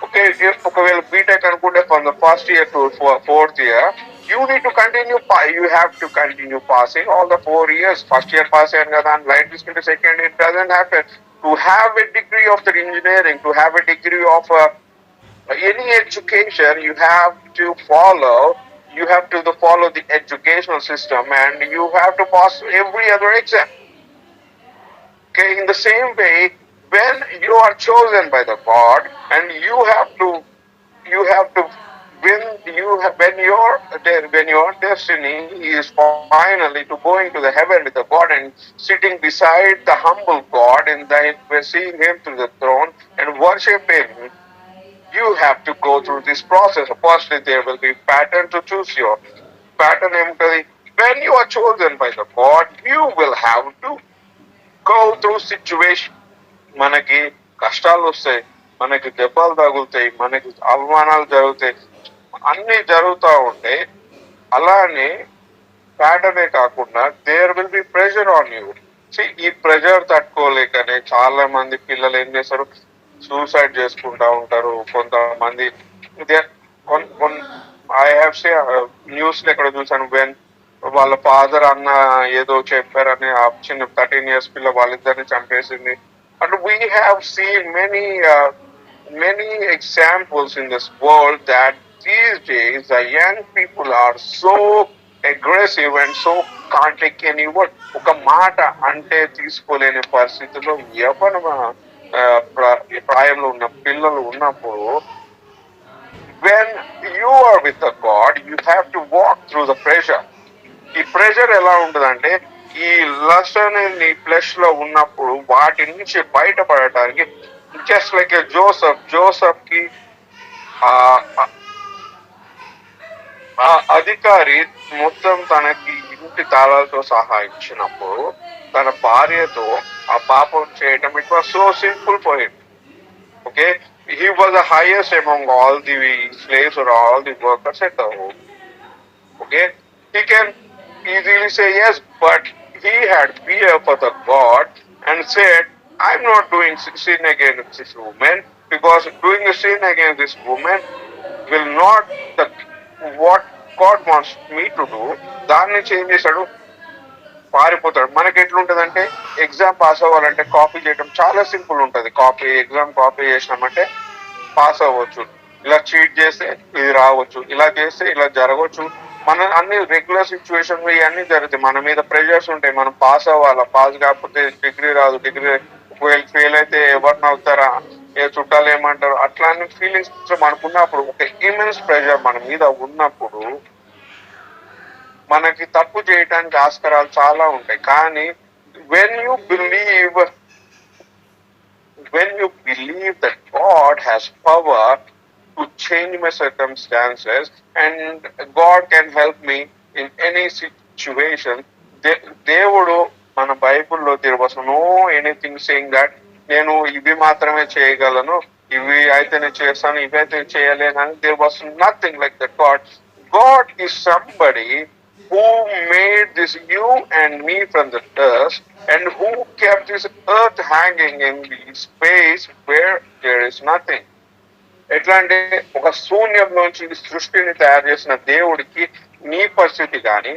Okay, if ఒకవేళ BTech అనుకుంటే from the first year to fourth year you need to continue. You have to continue passing all the 4 years. First year pass అయ్యాను కదా అని light తీసుకుంటే second year doesn't happen. To have a degree of the engineering, to have a degree of any education, you have to follow the educational system, and you have to pass every other exam. Okay, in the same way, when you are chosen by the God, and you have to when your destiny is finally to going to the heaven with the God and sitting beside the humble God and then seeing Him through the throne and worship Him, you have to go through this process. Firstly, there will be pattern to choose your pattern. When you are chosen by the God, you will have to go through situation. మనకి కష్టాలు వస్తాయి, మనకి దెబ్బలు తగులుతాయి, మనకి అవమానాలు జరుగుతాయి, అన్ని జరుగుతూ ఉంటాయి. అలానే ప్యాటర్నే కాకుండా there will be pressure on you. ఈ ప్రెషర్ తట్టుకోలేకనే చాలా మంది పిల్లలు ఏం చేస్తారు, సూసైడ్ చేసుకుంటా ఉంటారు. కొంతమంది ఐ హావ్ సే న్యూస్ ఎక్కడ చూసాను, వెన్ వాళ్ళ ఫాదర్ అన్న ఏదో చెప్పారని ఆ చిన్న 13 years పిల్ల వాళ్ళిద్దరిని చంపేసింది. And we have seen many examples in this world that these days the young people are so aggressive and so can't take any word. ఒక మాట అంటే తీసుకోలేని పరిస్థితుల్లో ఎవరు ప్రాయంలో ఉన్న పిల్లలు ఉన్నప్పుడు, when you are with the God, you have to walk through the pressure. ఈ ప్రెషర్ ఎలా ఉంటుందంటే, ఈ లస్ట్ అనేది నీ ఫ్లెష్ లో ఉన్నప్పుడు వాటి నుంచి బయటపడటానికి జస్ట్ లైక్ జోసఫ్ కి ఆ అధికారి మొత్తం తనకి ఇంటి తాళాలతో సహా ఇచ్చినప్పుడు తన భార్యతో ఆ పాపం చేయటం, it was so simple for him. Okay, he was the highest among all the slaves or all the workers at the home. Okay, he can easily say yes, but he had fear for the God and said, I'm not doing sin against this woman, because doing a sin against this woman will not what God wants me to do. దాన్ని change చేశాడు, పారిపోతాడు. మనకి ఎట్లుంటదంటే, exam pass అవ్వాలంటే copy చేయడం చాలా simple ఉంటుంది. Exam copy చేసినామంటే pass అవ్వచ్చు. ఇలా చీట్ చేస్తే ఇది రావచ్చు, ఇలా చేస్తే ఇలా జరగవచ్చు. మన అన్ని రెగ్యులర్ సిచ్యువేషన్ ఇవన్నీ జరుగుతాయి. మన మీద ప్రెషర్స్ ఉంటాయి, మనం పాస్ అవ్వాలా, పాస్ కాకపోతే డిగ్రీ రాదు, డిగ్రీ ఫెయిల్ అయితే ఎవరిని అవుతారా, ఏ చుట్టాలు ఏమంటారు, అట్లాంటి ఫీలింగ్స్ మనకు ఉన్నప్పుడు, ఒక ఇమెన్స్ ప్రెషర్ మన మీద ఉన్నప్పుడు మనకి తప్పు చేయడానికి ఆస్కారాలు చాలా ఉంటాయి. కానీ when you believe that God has power to change my circumstances and God can help me in any situation, దేవుడు మన బైబుల్లో there was no anything saying that నేను ఇవి మాత్రమే చేయగలను, ఇవి అయితే నేను చేస్తాను, ఇవి అయితే చేయలేనని. there was nothing like that. God is somebody who made this you and me from the dust and who kept this earth hanging in the space where there is nothing. ఎట్లా అంటే, ఒక శూన్యంలోంచి సృష్టిని తయారు చేసిన దేవుడికి నీ పరిస్థితి కానీ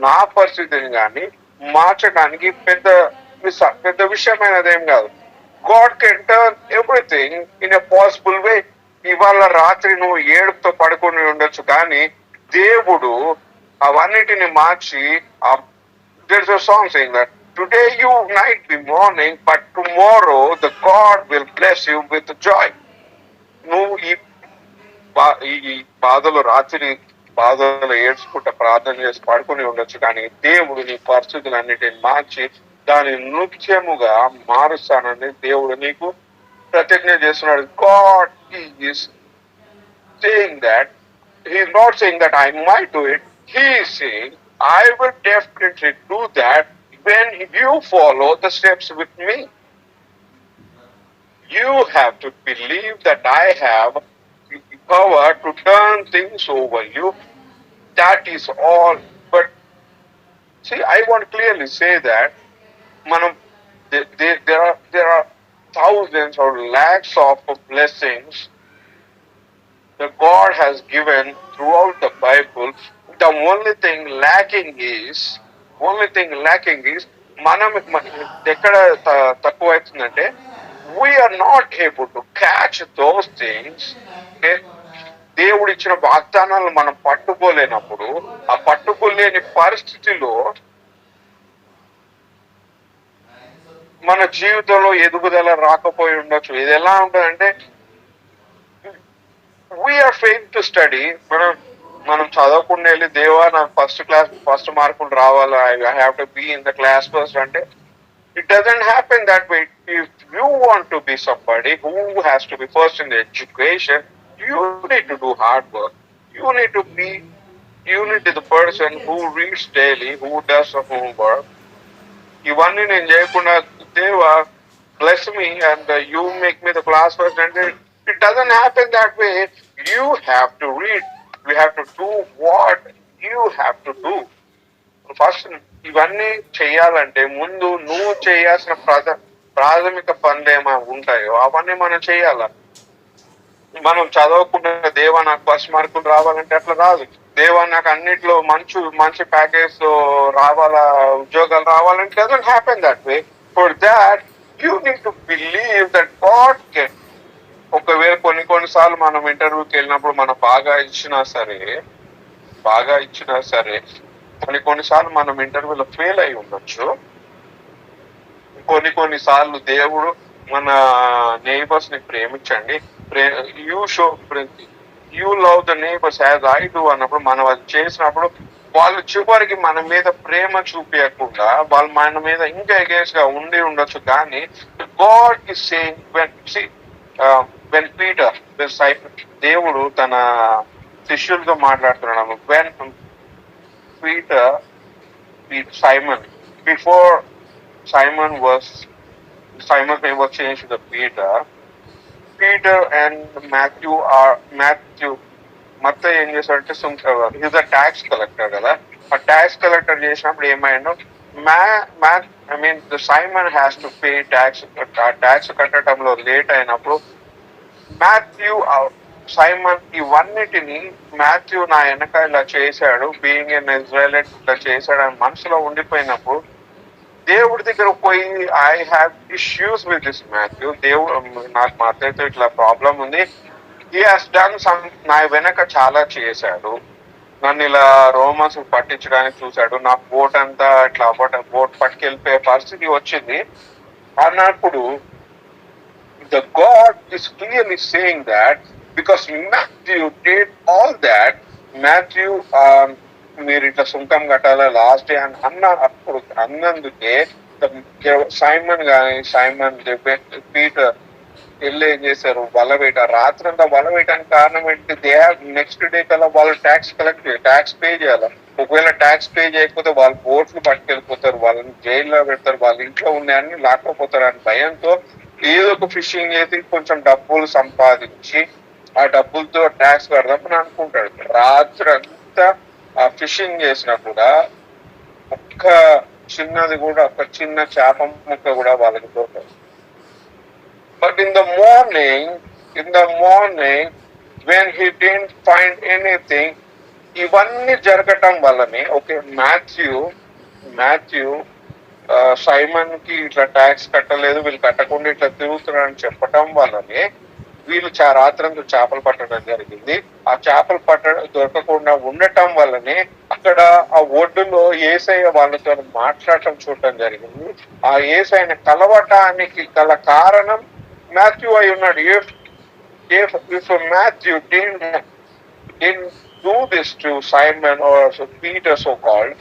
నా పరిస్థితిని కానీ మార్చడానికి పెద్ద విషయమైనదేం కాదు. God can turn everything in a possible way. ఇవాళ రాత్రి నువ్వు ఏడుపుతో పడుకొని ఉండొచ్చు, కానీ దేవుడు అవన్నిటిని మార్చి, there is a song saying that today you might be mourning, but tomorrow the God will bless you with joy. నువ్వు ఈ బాధలు రాత్రి బాధలు ఏడ్చుకుంటా ప్రార్థన చేసి పడుకుని ఉండొచ్చు, కానీ దేవుడు నీ పరిస్థితులన్నిటిని మార్చి దాని నృత్యముగా మారుస్తానని దేవుడు నీకు ప్రతిజ్ఞ చేస్తున్నాడు. God is saying that he is not saying that I might do it. He is saying I will definitely do that when you follow the steps with me. You have to believe that I have power to turn things over you. That is all. But see, I want to clearly say that manam there are thousands or lakhs of blessings that God has given throughout the Bible. The only thing lacking is మనం ఎక్కడ తక్కువ అవుతుందంటే we are not able to catch those things. దేవుడు ఇచ్చిన వాగ్దానాలను మనం పట్టుకోలేనప్పుడు, ఆ పట్టుకోలేని పరిస్థితిలో మన జీవితంలో ఎదుగుదల రాకపోయి ఉండొచ్చు. ఇది ఎలా ఉంటుందంటే వీఆర్ ఫెయిల్ టు స్టడీ. మనం చదవకుండా వెళ్ళి దేవా నాకు ఫస్ట్ మార్కులు రావాలా, I have to be in the class first అంటే it doesn't happen that way. If you want to be somebody who has to be first in the education, you need to do hard work. You need to be the person who reads daily, who does the homework. ఇవన్నీ నేను చేయకుండా దేవా bless me and you make me the class first, and it doesn't happen that way. You have to read. You have to do what you have to do. First ఇవన్నీ చేయాలంటే ముందు నువ్వు చేయాల్సిన ప్రాథమిక పనులు ఏమైనా ఉంటాయో అవన్నీ మనం చేయాల. మనం చదవకుండా దేవా నాకు ఫస్ట్ మార్కులు రావాలంటే అట్లా రాదు. దేవా నాకు అన్నిట్లో మంచి ప్యాకేజ్ రావాలా, ఉద్యోగాలు రావాలంటే doesn't happen that way. For that you need to believe that God can. ఒకవేళ కొన్నిసార్లు మనం ఇంటర్వ్యూకి వెళ్ళినప్పుడు మనం బాగా ఇచ్చినా సరే కొన్నిసార్లు మనం ఇంటర్వ్యూలో ఫెయిల్ అయి ఉండొచ్చు. కొన్నిసార్లు దేవుడు మన నేబర్స్ ని ప్రేమించండి, you love the neighbours as I do అన్నప్పుడు మనం అది చేసినప్పుడు వాళ్ళు చివరికి మన మీద ప్రేమ చూపించకుండా వాళ్ళు మన మీద ఇంకా అగేన్స్ట్ గా ఉండి ఉండొచ్చు. కానీ God is saying when Peter, దేవుడు తన శిష్యులతో మాట్లాడుతున్నాడు. when Simon, before Simon was changed to Peter and Matthew మత్తయి ఏం చేశాడంటే ఈజ్ అ ట్యాక్స్ కలెక్టర్ కదా. ఆ ట్యాక్స్ కలెక్టర్ చేసినప్పుడు ఏమైందో Simon has to pay tax. Tax కట్టడంలో లేట్ అయినప్పుడు సైమన్ ఇవన్నిటిని మాథ్యూ నా వెనక ఇలా చేశాడు, బీయింగ్ ఎన్ ఇజ్రాయెలైట్ ఇట్లా చేశాడు అని మనసులో ఉండిపోయినప్పుడు దేవుడి దగ్గర పోయి I have issues with this Matthew, దేవుడు నాకు మా అత్తయ్యతో ఇట్లా ప్రాబ్లం ఉంది, హీ హాస్ డన్ సమ్, నా వెనక చాలా చేశాడు, నన్ను ఇలా రోమన్స్ పట్టించడానికి చూశాడు, నా బోట్ అంతా ఇట్లా బోట్ పట్టుకెళ్ళిపోయే పరిస్థితి వచ్చింది అన్నప్పుడు the God is clearly saying that because Matthew did all that, మీరు ఇట్లా సుంకం కట్టాలా లాస్ట్ డే అని అప్పుడు అన్నందుకే సైమన్ పీటర్ వెళ్ళి ఏం చేశారు, వల వేట. రాత్రంతా వల వేయడానికి కారణం ఏంటి? దే హ్యావ్ నెక్స్ట్ డే కల్లా వాళ్ళు ట్యాక్స్ పే చేయాలి. ఒకవేళ ట్యాక్స్ పే చేయకపోతే వాళ్ళు బోట్లు పట్టుకెళ్ళిపోతారు, వాళ్ళని జైల్లో పెడతారు, వాళ్ళ ఇంట్లో ఉన్నాయన్ని లాక్కపోతారు అని భయంతో ఏదో ఒక ఫిషింగ్ చేసి కొంచెం డబ్బులు సంపాదించి ఆ డబ్బులతో ట్యాక్స్ కడదామని అనుకుంటాడు. రాత్రి అంతా ఆ ఫిషింగ్ చేసినా కూడా ఒక్క చిన్న చేప ముక్క కూడా వాళ్ళకి దొరకదు. But in the morning when he didn't find anything, ఇవన్నీ జరగటం వల్లనే ఓకే మాథ్యూ సైమన్ కి ఇట్లా ట్యాక్స్ కట్టలేదు, వీళ్ళు కట్టకుండా ఇట్లా తిరుగుతున్నారని చెప్పటం వల్లనే వీళ్ళు రాత్రంతా చేపలు పట్టడం జరిగింది. ఆ చేపలు దొరకకుండా ఉండటం వల్లనే ఆ అక్కడ ఆ ఒడ్డులో ఏసయ్య వాళ్ళతో మాట్లాడటం చూడటం జరిగింది. ఆ ఏసయ్యని కలవటానికి గల కారణం మాథ్యూ అయి ఉన్నాడు. If Matthew didn't do this to Simon or Peter so called,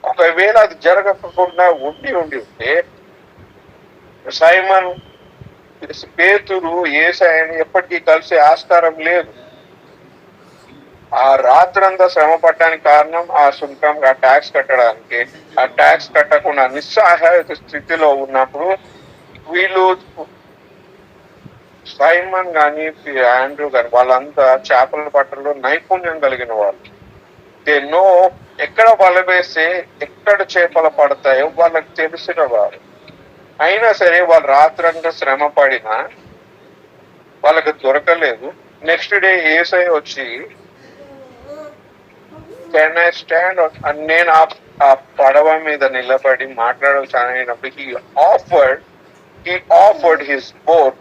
ఒకవేళ అది జరగకుండా ఉండి ఉంటే సైమన్ పేతురు యేసయ్యని ఎప్పటికీ కలిసే ఆస్కారం లేదు. ఆ రాత్రంతా శ్రమ పడటానికి కారణం ఆ సుంకం, ఆ ట్యాక్స్ కట్టడానికి. ఆ ట్యాక్స్ కట్టకుండా నిస్సహాయ స్థితిలో ఉన్నప్పుడు వీళ్ళు సైమన్ గాని ఆండ్రూ గాని వాళ్ళంతా చేపల పట్టడంలో నైపుణ్యం కలిగిన వాళ్ళు. నో ఎక్కడ వల వేస్తే ఎక్కడ చేపలు పడతాయో వాళ్ళకి తెలిసిన వారు. అయినా సరే వాళ్ళు రాత్రంతా శ్రమ పడినా వాళ్ళకి దొరకలేదు. నెక్స్ట్ డే ఏసై వచ్చి కెన్ ఐ స్టాండ్, నేను ఆ పడవ మీద నిలబడి మాట్లాడవచ్చినప్పుడు he offered his boat.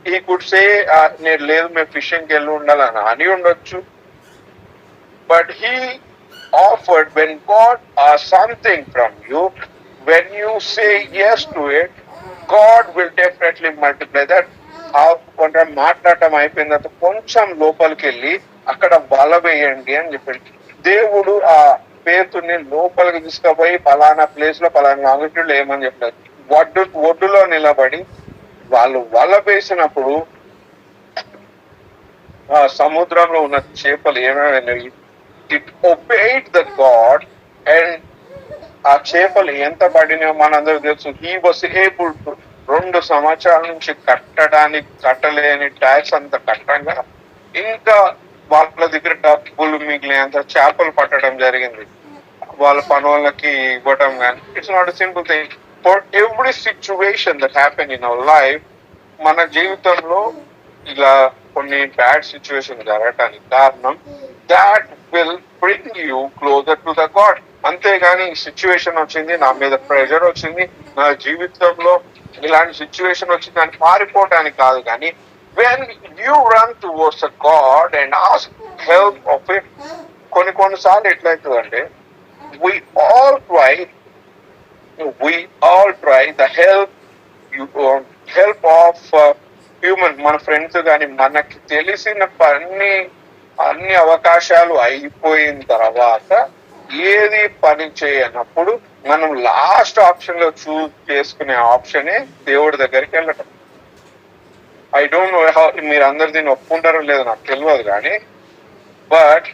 He could say నేను లేదు మేము ఫిషింగ్కి వెళ్ళి ఉండాలని అని ఉండొచ్చు. But he offered, when God asks something from you, when you say yes to it, God will definitely multiply that. కొంత మాట్లాడటం అయిపోయిన తర్వాత కొంచెం లోపలికి వెళ్ళి అక్కడ వల వేయండి అని చెప్పాడు. దేవుడు ఆ పేతుని లోపలికి తీసుకుపోయి పలానా ప్లేస్ లో పలానా లాంగిట్యూడ్ ఏమని చెప్పారు. ఒడ్డులో నిలబడి వాళ్ళు వల వేసినప్పుడు ఆ సముద్రంలో ఉన్న చేపలు ఏమైనాయి, it obeyed the God. And ఆ చేపలు ఎంత పడినాయో మనందరూ తెలుసు. హీ వాస్ ఏబుల్ టు 2 సంవత్సరాల నుంచి కట్టలేని ట్యాక్స్ అంత కట్టంగా ఇంకా వాళ్ళ దగ్గర డబ్బులు మిగిలినంత చేపలు పట్టడం జరిగింది. వాళ్ళ పనులకి ఇవ్వటం కానీ. It's not a simple thing. For every situation that happen in our life, మన జీవితంలో ఇలా కొన్ని బ్యాడ్ సిచ్యువేషన్ జరగటానికి కారణం that will bring you closer to the God. అంతేగాని ఈ సిచ్యువేషన్ వచ్చింది, నా మీద ప్రెషర్ వచ్చింది, నా జీవితంలో ఇలాంటి సిచ్యువేషన్ వచ్చింది అని పారిపోవటానికి కాదు. కానీ when you run towards a God and ask help of it, కొన్నిసార్లు ఎట్లయితుందంటే we all try the help of human, మన ఫ్రెండ్స్ కానీ మనకి తెలిసిన అన్ని అవకాశాలు అయిపోయిన తర్వాత ఏది పని చేయనప్పుడు మనం లాస్ట్ ఆప్షన్ లో చూస్ చేసుకునే ఆప్షనే దేవుడి దగ్గరికి వెళ్ళటం. ఐ డోంట్ నో హౌ మీరు అందరు దీన్ని ఒప్పుకుంటారో లేదో నాకు తెలియదు కానీ, but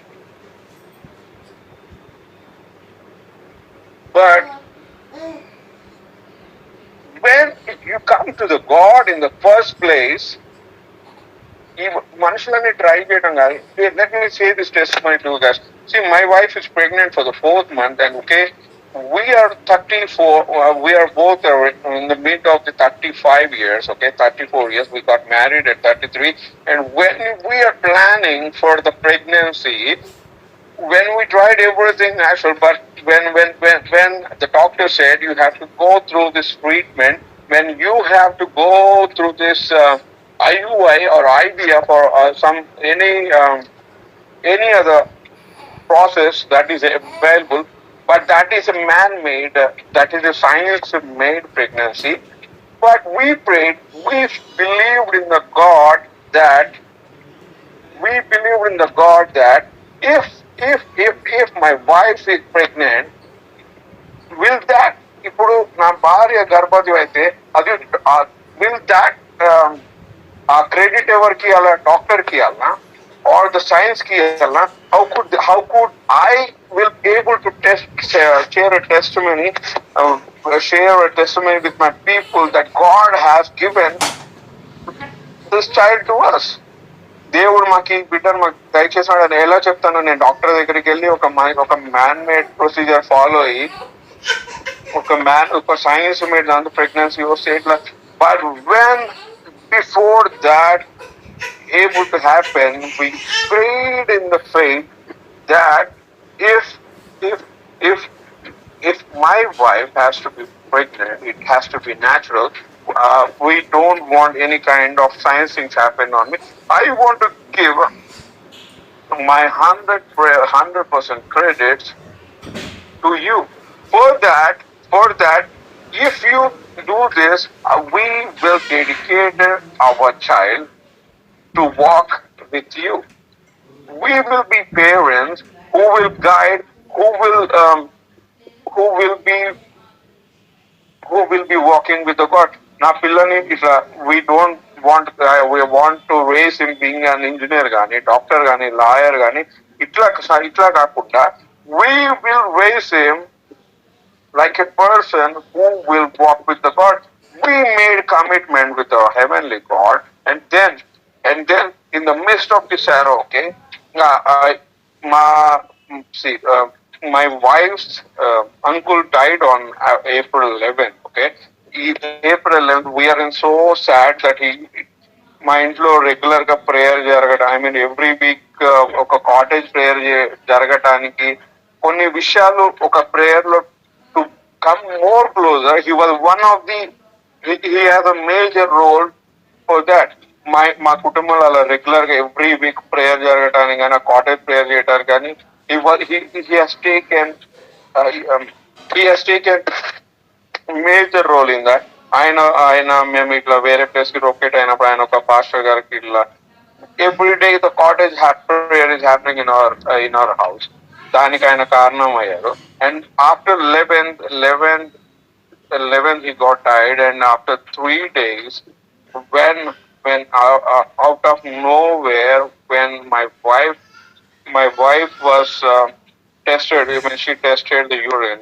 when you come to the God in the first place, ఈ మనుషులని ట్రై చేయడం కాదు. Let me say this testimony to you guys. See, my wife is pregnant for the 4th month, and we are 34. We are both in the mid of the 35 years. 34 years. We got married at 33, and when we are planning for the pregnancy, when we tried everything natural, but when the doctor said you have to go through this treatment, when you have to go through this IUI or IVF or any other process that is available, but that is a man-made, that is a science-made pregnancy. But we prayed, we believed in the God that if my wife is pregnant, will that, ఇప్పుడు నా భార్య గర్భవతి అయితే అది will that ఆ credit ఎవరికి ఇవ్వాలా, డాక్టర్కి ఇవ్వాలనా or the science ki chalna? How could I will able to share a testimony with my people that God has given this child to us? దేవుడు మాకు బిడ్డను మాకు దయచేసాడని ఎలా చెప్తాను? నేను డాక్టర్ దగ్గరికి వెళ్ళి ఒక మ్యాన్ మేడ్ ప్రొసీజర్ ఫాలో అయ్యి ఒక సైన్స్ మేడ్ దాంతో ప్రెగ్నెన్సీ వస్తే ఇట్లా. But when before that able to happen, we prayed in the faith that if my wife has to be pregnant, it has to be natural. We don't want any kind of science things happen on me. I want to give my 100% credits to you. For that, if you do this, we will dedicate our child to walk with you. We will be parents who will guide, who will be walking with the God. నా పిల్లని ఇట్లా we want to raise him being an engineer కానీ doctor కానీ lawyer కానీ ఇట్లా కాకుండా we will raise him like a person who will walk with the God. We made commitment with our heavenly God, and then in the midst of this arrow, okay, my wife's uncle died on April 11th. Okay, April 11th, we are in so sad that మా ఇంట్లో regular గా prayer జరగడం, I mean every week ఒక cottage prayer జరగటానికి కొన్ని విషయాలు ఒక prayer లో to come more closer, he was one of the, he has a major role for that. మా కుటుంబంలో అలా రెగ్యులర్ గా ఎవ్రీ వీక్ ప్రేయర్ జరగటానికి కానీ కాటేజ్ ప్రేయర్ చేయడానికి కానీ he has taken major role in that. ఆయన మేము ఇట్లా వేరే ప్లేస్ కి రొకేట్ అయినప్పుడు ఆయన ఒక పాస్టర్ గారికి ఇట్లా every day the cottage prayer is happening in our house. దానికి ఆయన కారణం అయ్యారు. And after 11th he got tired, and after 3 days when out of nowhere, when my wife was tested, when she tested the urine,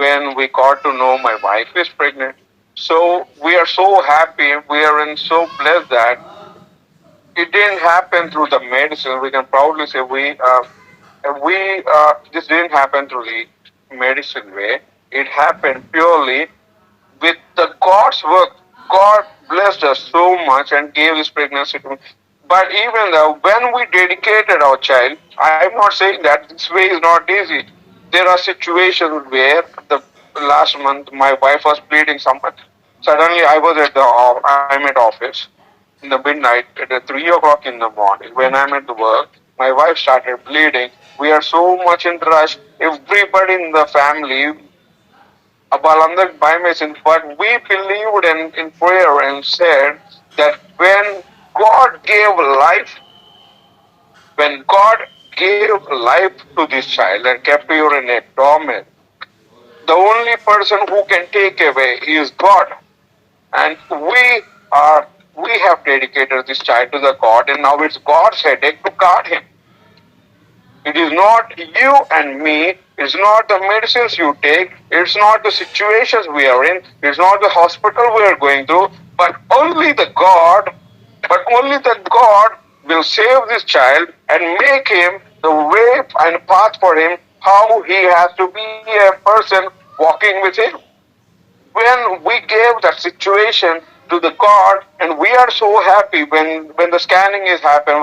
when we got to know my wife is pregnant. So we are so happy, we are so blessed that it didn't happen through the medicine. We can proudly say this didn't happen through the medicine way. It happened purely with the God's work. God blessed us so much and gave this pregnancy to me. But even though when we dedicated our child, I am not saying that this way is not easy. There are situations where the last month my wife was bleeding somewhere. Suddenly I'm at office in the midnight at 3 o'clock in the morning. When I'm at the work, my wife started bleeding. We are so much in rush. Everybody in the family, వాళ్ళందరికి భయం వేసింది. But we believed in prayer and said that when God gave life to this child and kept her in a dormant, the only person who can take away is God. And we have dedicated this child to the God, and now it's God's headache to guard him. It is not you and me, it's not the medicines you take, it's not the situations we are in, it's not the hospital we are going through, but only the God will save this child and make him the way and path for him, how he has to be a person walking with him. When we gave that situation to the God, and we are so happy when the scanning is happened,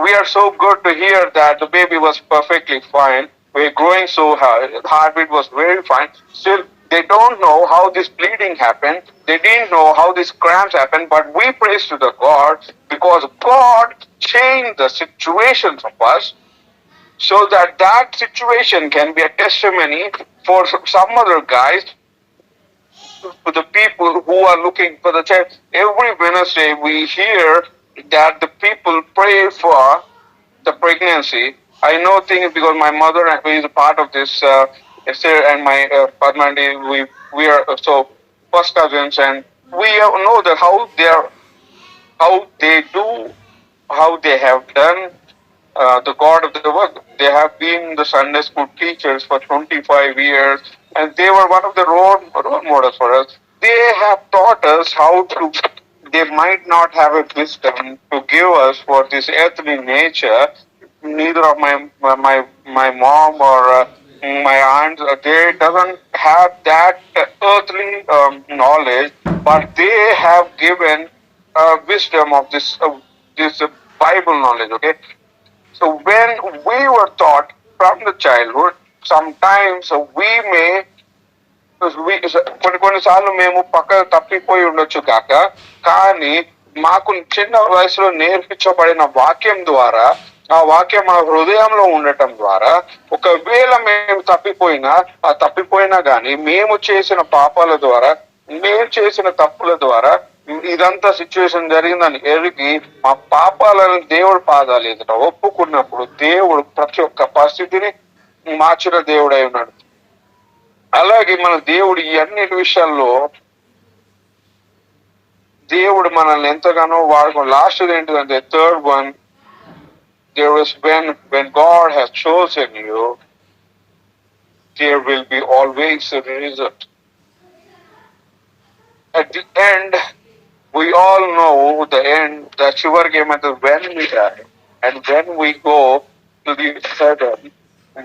we are so good to hear that the baby was perfectly fine. We're growing so hard, heartbeat was very fine. Still, they don't know how this bleeding happened. They didn't know how these cramps happened, but we praise to the God because God changed the situations of us so that situation can be a testimony for some other guys, for the people who are looking for the child. Every Wednesday we hear that the people pray for the pregnancy. I know things because my mother is a part of this, Esther and my Padmandi, we are so first cousins, and we know that how they have done the God of the work. They have been the Sunday school teachers for 25 years, and they were one of the role models for us. They have taught us how to. They might not have a wisdom to give us for this earthly nature. Neither of my mom or my aunt, they doesn't have that earthly knowledge, but they have given wisdom of this Bible knowledge. Okay, so when we were taught from the childhood, sometimes we may కొన్నిసార్లు మేము పక్క తప్పిపోయి ఉండొచ్చు కాక, కానీ మాకు చిన్న వయసులో నేర్పించబడిన వాక్యం ద్వారా ఆ వాక్యం మన హృదయంలో ఉండటం ద్వారా ఒకవేళ మేము తప్పిపోయినా గాని మేము చేసిన పాపాల ద్వారా, మేము చేసిన తప్పుల ద్వారా ఇదంతా సిచ్యువేషన్ జరిగిందని ఎరిగి మా పాపాలను దేవుడి పాదాలు ఎదుట ఒప్పుకున్నప్పుడు దేవుడు ప్రతి ఒక్క పరిస్థితిని మార్చిన దేవుడై ఉన్నాడు. అలాగే మన దేవుడు ఈ అన్నిటి విషయాల్లో దేవుడు మనల్ని ఎంతగానో వాడుకో. లాస్ట్ ఏంటిదంటే third one, there is when God has chosen you, there will be always a result. At the end, we all know the end, the shiver game at the when we die, and when we go to the heaven,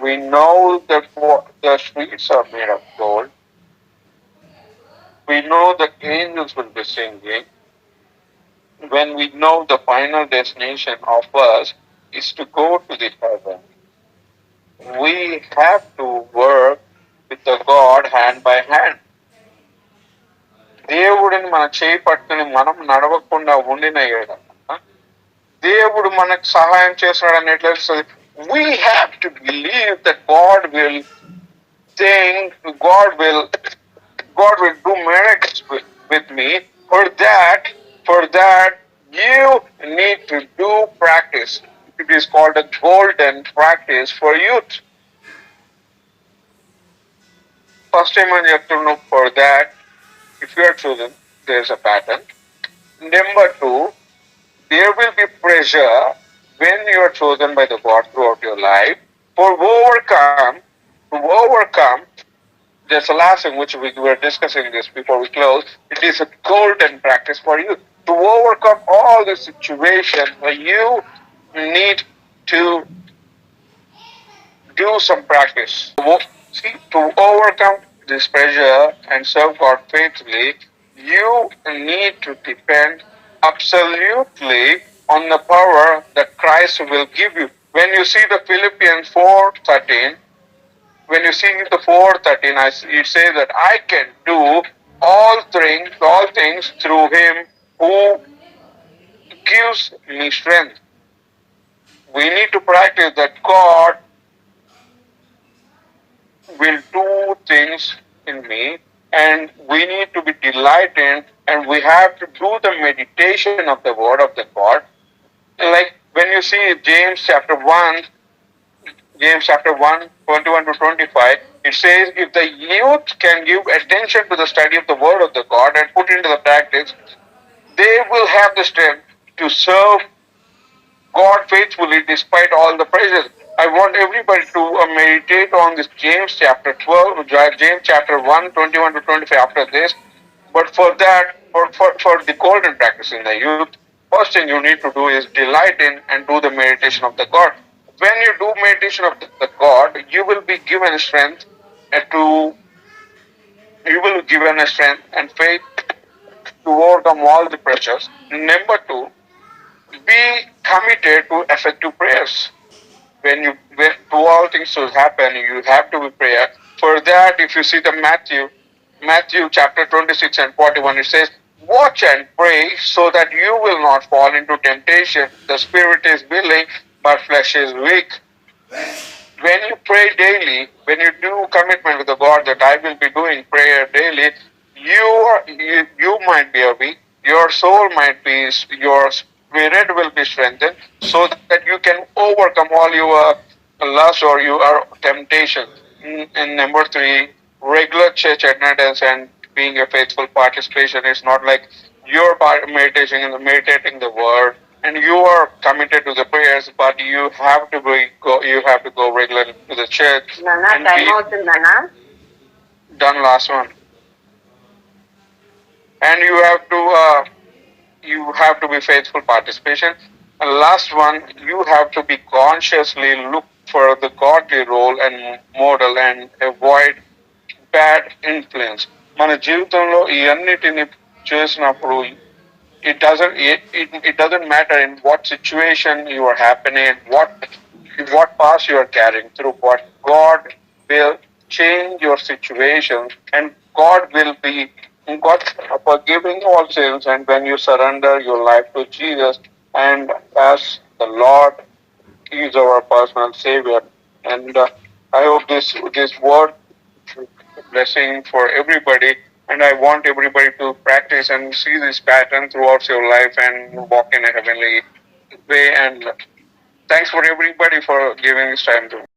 we know that the streets are made of gold. We know the angels will be singing. When we know the final destination of us is to go to the heaven, we have to work with the God hand by hand. దేవుడిని మన చేయి పట్టుకుని మనం నడవకుండా ఉండిన దేవుడు మనకు సహాయం చేస్తాడని ఎట్లా తెలుస్తుంది? We have to believe that God will do miracles with me. For that you need to do practice. It is called a golden practice for youth. First time I have to know for that, if you are chosen, there is a pattern. Number 2, there will be pressure when you are chosen by the God throughout your life. To overcome, there's a last thing which we were discussing this before we close. It is a golden practice for you. To overcome all the situations, you need to do some practice. See, to overcome this pressure and serve God faithfully, you need to depend absolutely on the power that Christ will give you. When you see the Philippians 4:13, it says that I can do all things through Him who gives me strength. We need to practice that God will do things in me, and we need to be delighted, and we have to do the meditation of the word of the God. Like when you see James chapter 1, 21 to 25, it says, if the youth can give attention to the study of the word of the God and put into the practice, they will have the strength to serve God faithfully despite all the pressures. I want everybody to meditate on this James chapter 1, 21 to 25 after this. But for that, for the golden practice in the youth, first thing you need to do is delight in and do the meditation of the God. When you do meditation of the God, you will be given strength and faith to overcome all the pressures. Number 2, be committed to effective prayers. When all things will happen, you have to be prayer. For that, if you see the Matthew chapter 26 and 41, it says, watch and pray so that you will not fall into temptation. The spirit is willing, but flesh is weak. When you pray daily, when you do commitment with the God that I will be doing prayer daily, you might be weak, your soul might be, your spirit will be strengthened, so that you can overcome all your lust or your temptations. And number 3, regular church attendance and being a faithful participation is not like you're meditating the word and you are committed to the prayers, but you have to go regularly to the church. Done last one. And you have to be faithful participation. And last one, you have to be consciously look for the godly role and model and avoid bad influence. మన జీవితంలో ఈ అన్నిటిని చేసినప్పుడు it doesn't matter in what situation you are happening, what past you are carrying through, what God will change your situation, and God will be forgiving all sins. And when you surrender your life to Jesus and as the Lord He is our personal Savior. And I hope this word blessing for everybody. And I want everybody to practice and see this pattern throughout your life and walk in a heavenly way. And thanks for everybody for giving this time to me.